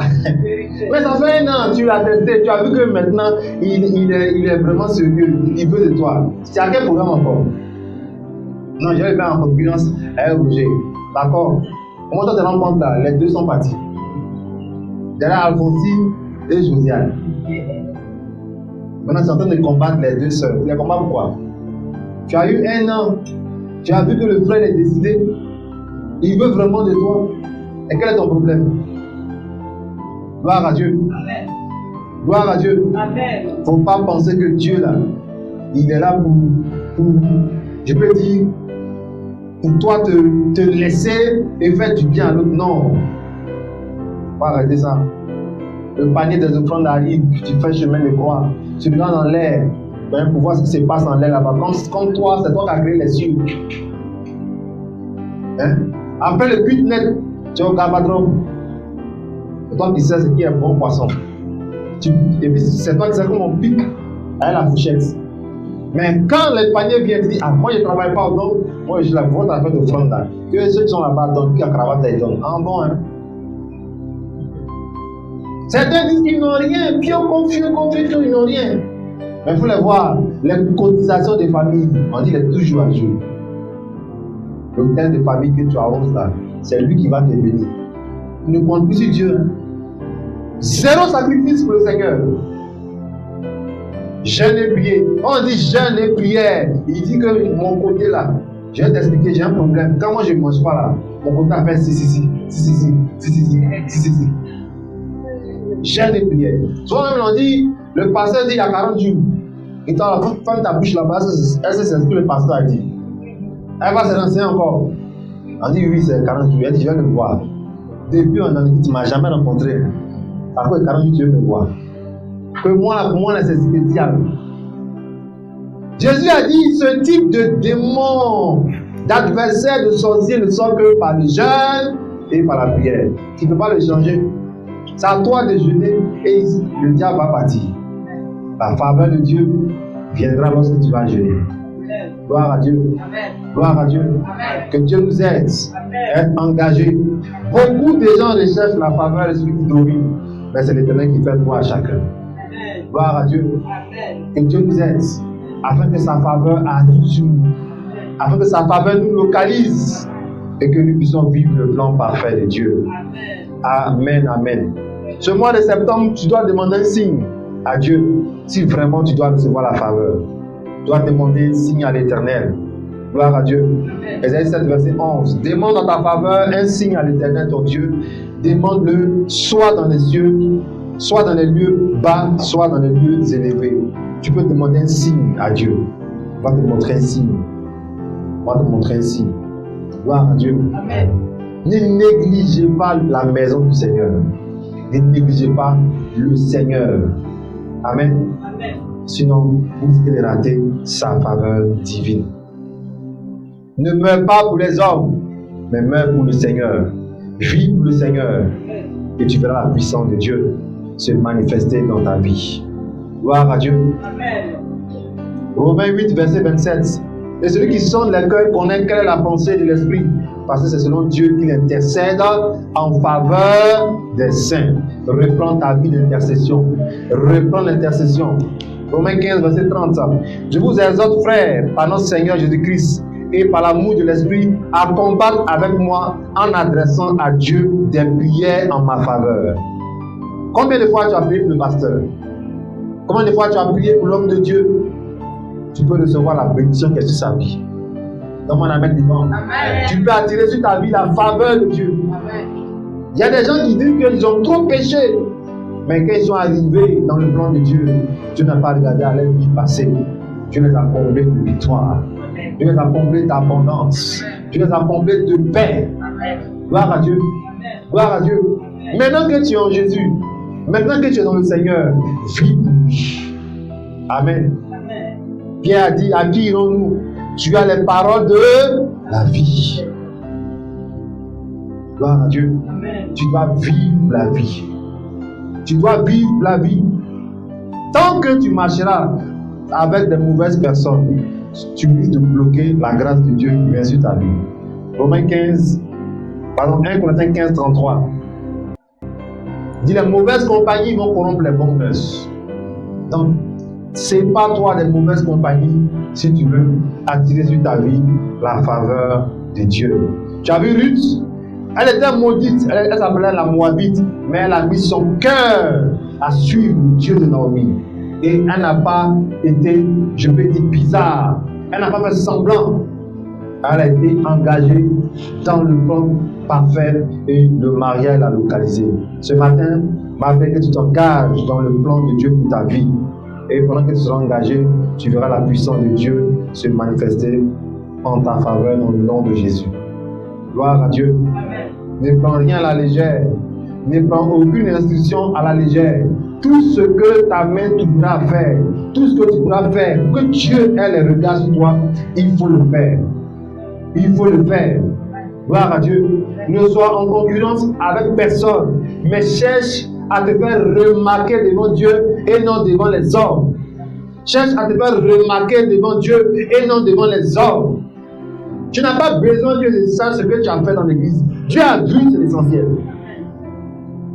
Mais ça fait 1 an, tu l'as testé. Tu as vu que maintenant, il est vraiment sérieux. Il veut de toi. C'est à quel programme encore? Non, je vais faire en concurrence avec Roger. D'accord? Comment toi te rends compte là? Les deux sont partis. Derrière Alphonsine et Josiane. Maintenant, tu es en train de combattre les deux sœurs. Les combats pourquoi? Tu as eu 1 an. Tu as vu que le frère est décidé. Il veut vraiment de toi. Et quel est ton problème? Gloire à Dieu. Amen. Gloire à Dieu. Amen. Il ne faut pas penser que Dieu là, il est là pour je peux dire, pour toi te laisser et faire du bien à l'autre. Non. Il faut arrêter ça. Le panier des offrandes arrive, tu fais chemin de croix. Tu regardes dans l'air. Pour voir ce qui se passe en l'air là-bas. Comme toi, c'est toi qui as créé les cieux. Hein? Après le culte net, tu es au Gabadron. C'est toi qui sais ce qui est bon poisson. Et puis c'est toi qui sais comment on pique avec la fourchette. Mais quand les paniers viennent, dire, ah, moi je ne travaille pas, donc moi je la votre affaire d'offrande là. Que ceux qui sont là-bas donnent, qui a cravate les donnent. Ah bon, hein? Certains disent qu'ils n'ont rien, puis on confie, qu'ils n'ont rien. Mais il faut les voir, les cotisations des familles, on dit qu'il est toujours à jour. Le terme de famille que tu arroses là, c'est lui qui va te bénir. Il ne compte plus sur Dieu. Hein? Zéro sacrifice pour le Seigneur. Jeûne et prière. On dit jeûne et prière. Il dit que mon côté là, je vais t'expliquer, j'ai un problème. Quand moi je ne mange pas là, mon côté a fait si. Jeûne et prière. Souvent même on dit, le pasteur dit il y a 40 jours. Et toi, ferme ta bouche là-bas, c'est ce que le pasteur a dit. Elle va se renseigner encore. On dit oui, c'est 40 jours. Elle dit je vais le voir. Depuis on a dit tu ne m'as jamais rencontré. Après 40 jours, tu veux me voir. Que moi, pour moi, c'est spécial. Jésus a dit ce type de démon, d'adversaire, de sorcier ne sort que par le jeûne et par la prière. Tu ne peux pas le changer. C'est à toi de jeûner et ici, le diable va partir. La faveur de Dieu viendra lorsque tu vas jeûner. Gloire à Dieu. Amen. Gloire à Dieu. Amen. Que Dieu nous aide à être engagés. Beaucoup de gens recherchent la faveur de celui qui domine, mais c'est l'Éternel qui fait droit à chacun. Amen. Gloire à Dieu. Amen. Que Dieu nous aide afin que sa faveur arrive sur nous, afin que sa faveur nous localise et que nous puissions vivre le plan parfait de Dieu. Amen. Amen. Amen. Ce mois de septembre, tu dois demander un signe à Dieu si vraiment tu dois recevoir la faveur. Tu dois demander un signe à l'Éternel. Gloire à Dieu. Ésaïe 7, verset 11. Demande en ta faveur un signe à l'Éternel, ton Dieu. Demande-le soit dans les cieux, soit dans les lieux bas, soit dans les lieux élevés. Tu peux demander un signe à Dieu. On va te montrer un signe. On va te montrer un signe. Gloire à Dieu. Amen. Ne négligez pas la maison du Seigneur. Ne négligez pas le Seigneur. Amen. Amen. Sinon, vous allez rater sa faveur divine. Ne meurs pas pour les hommes, mais meurs pour le Seigneur. Vis pour le Seigneur. Et tu verras la puissance de Dieu se manifester dans ta vie. Gloire à Dieu. Amen. Romains 8, verset 27. Et celui qui sonde les cœurs connaît quelle est la pensée de l'Esprit, parce que c'est selon Dieu qu'il intercède en faveur des saints. Reprends ta vie d'intercession. Reprends l'intercession. Romains 15, verset 30. Je vous exhorte, frères, par notre Seigneur Jésus-Christ et par l'amour de l'Esprit, à combattre avec moi en adressant à Dieu des prières en ma faveur. Combien de fois tu as prié pour le pasteur? Combien de fois tu as prié pour l'homme de Dieu? Tu peux recevoir la bénédiction qui est sur sa vie. Donne-moi la main devant. Tu peux attirer sur ta vie la faveur de Dieu. Amen. Il y a des gens qui disent qu'ils ont trop péché. Mais quand ils sont arrivés dans le plan de Dieu, Dieu n'a pas regardé à leur vie passée. Dieu les a comblés de victoire. Dieu les a comblés d'abondance. Dieu les a comblés de paix. Gloire à Dieu. Gloire à Dieu. Maintenant que tu es en Jésus, maintenant que tu es dans le Seigneur, vis pour lui. Amen. Pierre a dit, à qui irons-nous? Tu as les paroles de la vie. Gloire à Dieu. Amen. Tu dois vivre la vie. Tu dois vivre la vie. Tant que tu marcheras avec de mauvaises personnes, tu risques de bloquer la grâce de Dieu qui vient sur ta vie. Romains 1 Corinthiens 15, 33. Dit, les mauvaises compagnies vont corrompre les bonnes mœurs. Donc, sépare-toi des mauvaises compagnies si tu veux attirer sur ta vie la faveur de Dieu. Tu as vu Ruth? Elle était maudite, elle s'appelait la Moabite, mais elle a mis son cœur à suivre Dieu de Naomi. Et elle n'a pas été, je peux dire, bizarre. Elle n'a pas fait semblant. Elle a été engagée dans le plan parfait et le mariage l'a localisé. Ce matin, malgré que tu t'engages dans le plan de Dieu pour ta vie, et pendant que tu seras engagé, tu verras la puissance de Dieu se manifester en ta faveur dans le nom de Jésus. Gloire à Dieu. Amen. Ne prends rien à la légère. Ne prends aucune instruction à la légère. Tout ce que ta main pourra faire, tout ce que tu pourras faire, pour que Dieu ait les regards sur toi, il faut le faire. Il faut le faire. Gloire à Dieu. Ne sois en concurrence avec personne, mais cherche à te faire remarquer devant Dieu et non devant les hommes. Cherche à te faire remarquer devant Dieu et non devant les hommes. Tu n'as pas besoin que je sache ce que tu as fait dans l'église. Dieu a vu, c'est l'essentiel.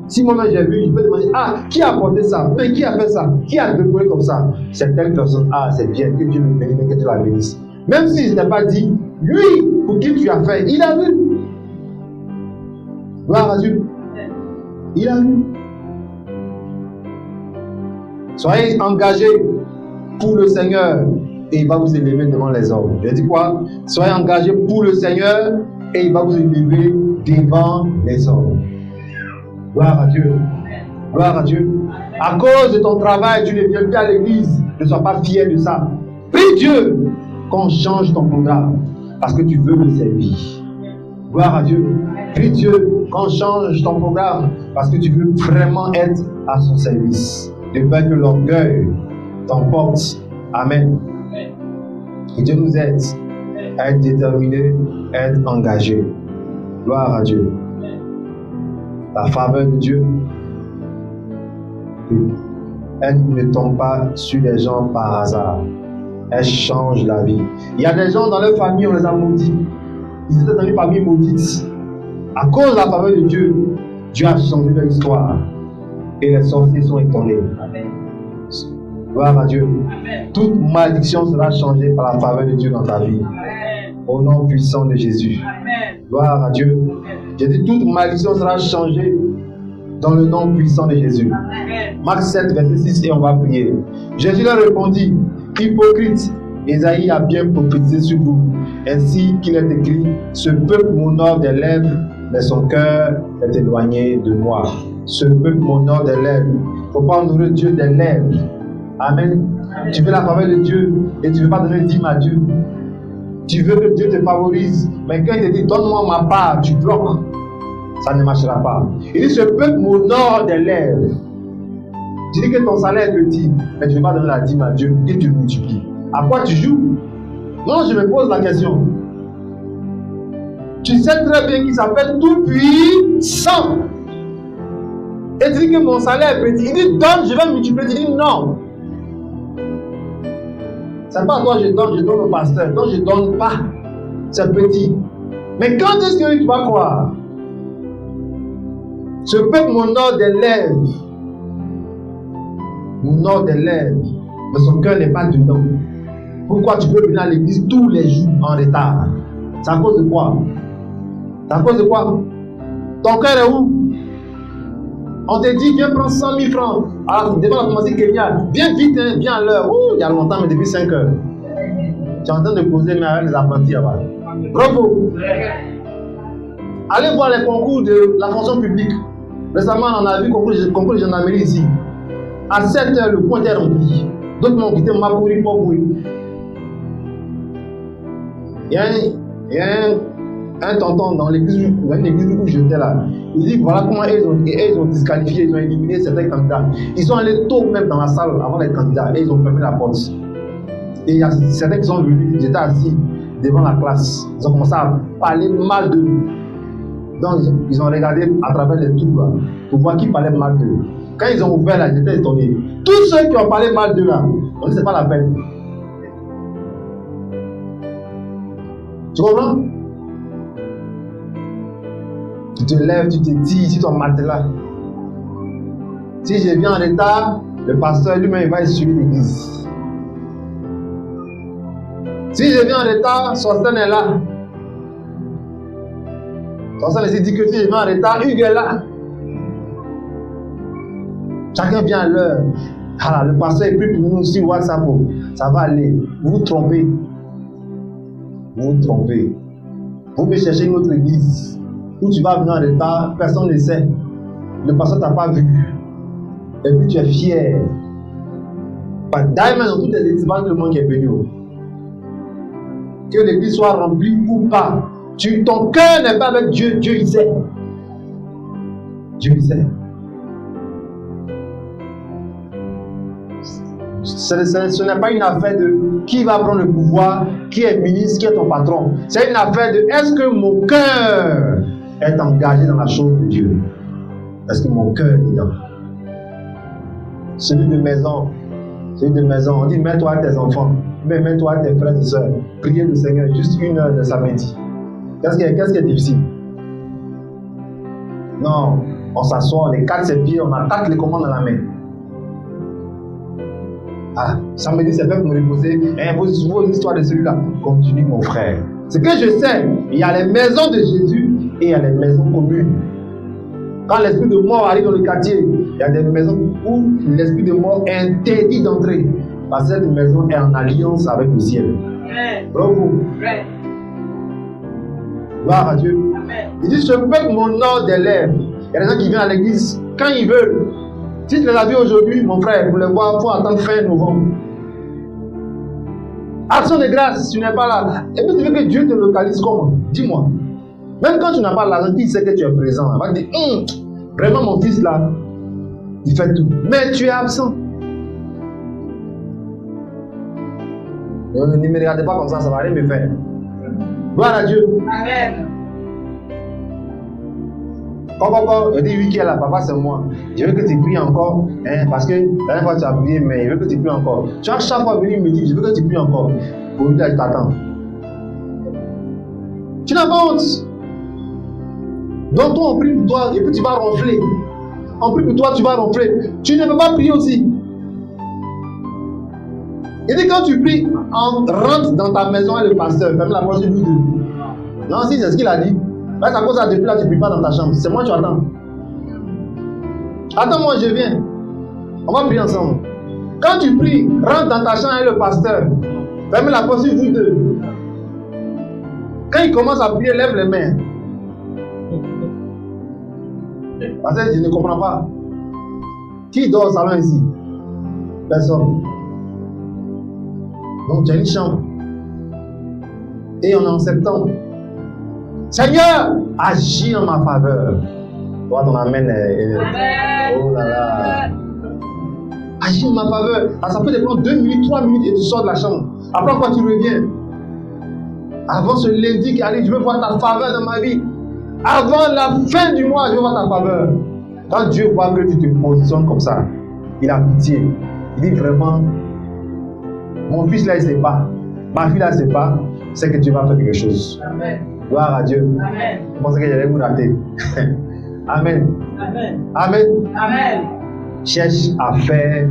Si moi-même j'ai vu, je peux demander, ah, qui a apporté ça? Mais qui a fait ça? Qui a décoré comme ça? C'est telle personne. Ah, c'est bien, que Dieu le bénisse, que Dieu la bénisse. Même si je ne t'ai pas dit, lui, pour qui tu as fait, il a vu. Gloire à Dieu. Il a vu. Soyez engagés pour le Seigneur et il va vous élever devant les hommes. Je dis quoi? Soyez engagés pour le Seigneur et il va vous élever devant les hommes. Gloire à Dieu. Gloire à Dieu. À cause de ton travail, tu ne viens plus à l'église. Ne sois pas fier de ça. Prie Dieu qu'on change ton programme parce que tu veux le servir. Gloire à Dieu. Prie Dieu qu'on change ton programme parce que tu veux vraiment être à son service. De peur que l'orgueil t'emporte. Amen. Que Dieu nous aide à être déterminés, à être engagés. Gloire à Dieu. La faveur de Dieu, elle ne tombe pas sur les gens par hasard. Elle change la vie. Il y a des gens dans leur famille, on les a maudits. Ils étaient dans une famille maudite. À cause de la faveur de Dieu, Dieu a changé leur histoire. Et les sorciers sont étonnés. Amen. Gloire à Dieu. Amen. Toute malédiction sera changée par la faveur de Dieu dans ta vie. Amen. Au nom puissant de Jésus. Amen. Gloire à Dieu. J'ai dit toute malédiction sera changée dans le nom puissant de Jésus. Amen. Marc 7, verset 6, et on va prier. Jésus leur répondit, hypocrite, Ésaïe a bien prophétisé sur vous, ainsi qu'il est écrit, ce peuple m'honore des lèvres, mais son cœur est éloigné de moi. Ce peuple m'honore des lèvres. Il ne faut pas honorer Dieu des lèvres. Amen. Amen. Tu veux la faveur de Dieu et tu ne veux pas donner dîme à Dieu. Tu veux que Dieu te favorise, mais quand il te dit donne-moi ma part, tu bloques. Ça ne marchera pas. Il dit ce peuple m'honore des lèvres. Tu dis que ton salaire est petit, mais tu ne veux pas donner la dîme à Dieu et tu multiplies. À quoi tu joues? Non, je me pose la question. Tu sais très bien qu'il s'appelle tout puissant. Et tu dis que mon salaire est petit. Il dit donne, je vais multiplier. Tu dis non. C'est pas toi je donne au pasteur. Non, je donne pas. C'est petit. Mais quand est-ce que tu vas croire? Ce peuple m'honore des lèvres. M'honore des lèvres. Mais son cœur n'est pas dedans. Pourquoi tu peux venir à l'église tous les jours en retard? C'est à cause de quoi? C'est à cause de quoi? Ton cœur est où? On te dit, viens prendre 100 000 francs. Alors, devant la commencer Kenya, viens vite, hein, viens à l'heure. Il y a longtemps, mais depuis 5 heures. Tu es en train de poser mais avec les apprentis là-bas. Bravo. Allez voir les concours de la fonction publique. Récemment, on a vu le concours de gendarmerie ici. À 7 heures, le point est rempli. D'autres m'ont quitté, m'a pourri, pas pourri. Il y a un tonton dans l'église où j'étais là. Il dit voilà comment ils ont disqualifié, ils ont éliminé certains candidats. Ils sont allés tôt même dans la salle avant les candidats et ils ont fermé la porte. Et il y a certains qui sont venus, ils étaient assis devant la classe. Ils ont commencé à parler mal d'eux. Donc ils ont regardé à travers les trous là pour voir qui parlait mal d'eux. Quand ils ont ouvert là, ils étaient étonnés. Tous ceux qui ont parlé mal d'eux là, on dit c'est pas la peine. Tu comprends? Tu te lèves, tu te dis sur ton matelas. Si je viens en retard, le pasteur lui-même il va essuyer l'église. Si je viens en retard, Sorsen est là. Sorsen dit que si je viens en retard, Hugues est là. Chacun vient à l'heure. Ah, le pasteur est plus pour nous sur WhatsApp. Ça va aller. Vous vous trompez. Vous vous trompez. Vous me cherchez une autre église où tu vas venir en retard, personne ne sait. Le pasteur t'a pas vu. Et puis tu es fier. D'ailleurs, dans toutes les églises, pas tout le monde qui est venu. Que l'église soit remplie ou pas. Ton cœur n'est pas avec Dieu. Dieu il sait. Dieu il sait. Ce n'est pas une affaire de qui va prendre le pouvoir, qui est ministre, qui est ton patron. C'est une affaire de est-ce que mon cœur est engagé dans la chose de Dieu? Est-ce que mon cœur est dedans? Celui de maison, C'est une maison. On dit mets-toi à tes enfants, mais mets-toi à tes frères et sœurs. Priez le Seigneur juste 1 heure de samedi. Qu'est-ce qui est difficile? Non, on s'assoit, on écarte ses pieds, on attaque les commandes dans la main. Ah, samedi c'est fait pour me reposer. Vos histoires de celui-là. Continue mon frère. Ce que je sais, il y a les maisons de Jésus et il y a les maisons communes. Quand l'esprit de mort arrive dans le quartier, il y a des maisons où l'esprit de mort est interdit d'entrer. Parce que cette maison est en alliance avec le ciel. Bravo. Gloire à Dieu. Il dit, je peux que mon nom des lèvres. Il y a des gens qui viennent à l'église quand ils veulent. Si tu les as vus aujourd'hui, mon frère, pour les voir, il faut attendre fin novembre. Action de grâce, tu n'es pas là. Et puis tu veux que Dieu te localise comment? Dis-moi. Même quand tu n'as pas l'argent, il sait que tu es présent. Il va te dire, vraiment mon fils là, il fait tout. Mais tu es absent. Ne me regardez pas comme ça, ça ne va rien me faire. Gloire à Dieu. Amen. Quand il dit oui qui est là, papa c'est moi. Je veux que tu pries encore. Parce que la dernière fois tu as prié, mais je veux que tu pries encore. Tu vas chaque fois venir me dire, je veux que tu pries encore. Pour lui dire, je t'attends. Tu n'as pas honte. Donc toi on prie pour toi et puis tu vas ronfler. On prie pour toi, tu vas ronfler. Tu ne peux pas prier aussi. Il dit quand tu pries, rentre dans ta maison et le pasteur, ferme la porte du bout de. Non, si c'est ce qu'il a dit. Là, c'est à cause de ça, depuis là, tu ne pries pas dans ta chambre. C'est moi, tu attends. Attends-moi, je viens. On va prier ensemble. Quand tu pries, rentre dans ta chambre avec le pasteur. Ferme la porte sur vous deux. Quand il commence à prier, lève les mains. Parce que je ne comprends pas. Qui dort au salon ici? Personne. Donc, tu as une chambre. Et on est en septembre. Seigneur, agis en ma faveur. Toi, ton amen. Oh là là. Agis en ma faveur. Alors, ça peut te prendre 2 minutes, 3 minutes et tu sors de la chambre. Après, quand tu reviens, avant ce lundi qui arrive, je veux voir ta faveur dans ma vie. Avant la fin du mois, je veux voir ta faveur. Quand Dieu voit que tu te positionnes comme ça, il a pitié. Il dit vraiment, mon fils là, il ne sait pas. Ma fille là, elle ne sait pas. C'est que tu vas faire quelque chose. Amen. Gloire à Dieu. Amen. Je pensais que j'allais vous rater. Amen. Amen. Amen. Amen. Cherche à faire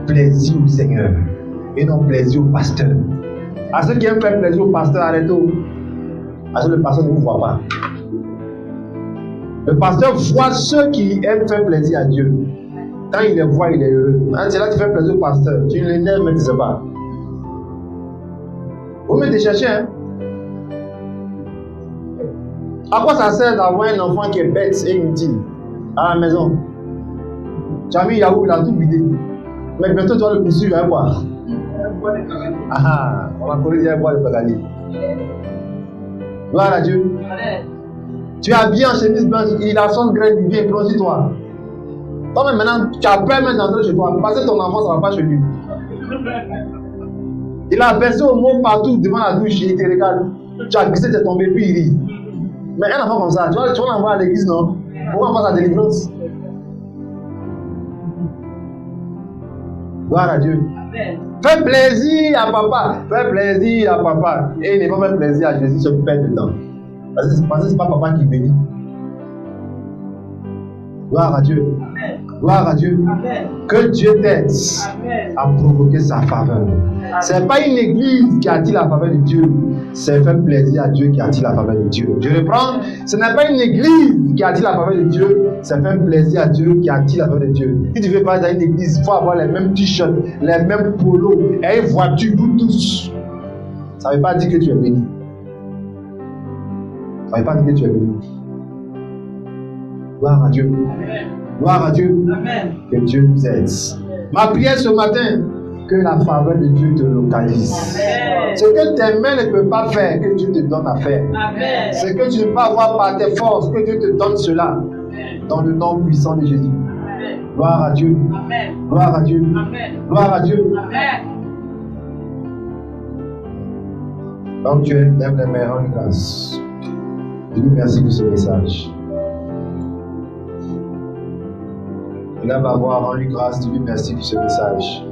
plaisir au Seigneur et non plaisir au pasteur. À ceux qui aiment faire plaisir au pasteur, arrêtez-vous. Parce que le pasteur ne vous voit pas. Le pasteur voit ceux qui aiment faire plaisir à Dieu. Quand il les voit, il est heureux. C'est là que tu fais plaisir au pasteur. Tu l'énerves, mais tu ne sais pas. Vous mettez chercher, hein? À quoi ça sert d'avoir un enfant qui est bête et inutile à la maison? Tu as mis Yahoo, il a tout vidé. Mais bientôt tu vas le poursuivre avec quoi? Ah, on va corriger avec quoi le Pagali. Gloire à Dieu. Tu es habillé en chemise blanche, il a son grain, il vient prendre sur toi. Toi-même maintenant, tu as peur même d'entrer chez toi. Parce que ton enfant, ça ne va pas chez lui. Il a versé au mot partout devant la douche, il te regarde. Tu as glissé, tu es tombé, puis il rit. Mais un enfant comme ça, tu vas l'envoyer à l'église, non? Pourquoi on fasse la délivrance? Gloire à Dieu. Amen. Fais plaisir à papa. Fais plaisir à papa. Et il ne va pas faire plaisir à Jésus, se perd dedans. Parce que ce n'est pas papa qui bénit. Gloire à Dieu. Amen. Gloire à Dieu. Amen. Que Dieu t'aide Amen. à provoquer sa faveur. Ce n'est pas une église qui attire la faveur de Dieu, c'est faire plaisir à Dieu qui attire la faveur de Dieu. Je reprends, ce n'est pas une église qui attire la faveur de Dieu, c'est faire plaisir à Dieu qui attire la faveur de Dieu. Si tu veux pas dans une église, il faut avoir les mêmes t-shirts, les mêmes polos et une voiture pour tous. Ça ne veut pas dire que tu es béni. Ça ne veut pas dire que tu es béni. Gloire à Dieu. Amen. Gloire à Dieu. Amen. Que Dieu nous aide. Ma prière ce matin, que la faveur de Dieu te localise. Amen. Ce que tes mains ne peuvent pas faire, que Dieu te donne à faire. Amen. Ce que tu ne peux pas avoir par tes forces, que Dieu te donne cela. Amen. Dans le nom puissant de Jésus. Amen. Gloire à Dieu. Amen. Gloire à Dieu. Amen. Gloire à Dieu. Amen. Donc tu lèves les mains en grâce. Je vous remercie pour ce message. Et là, va voir en lui grâce, je lui remercie pour ce message.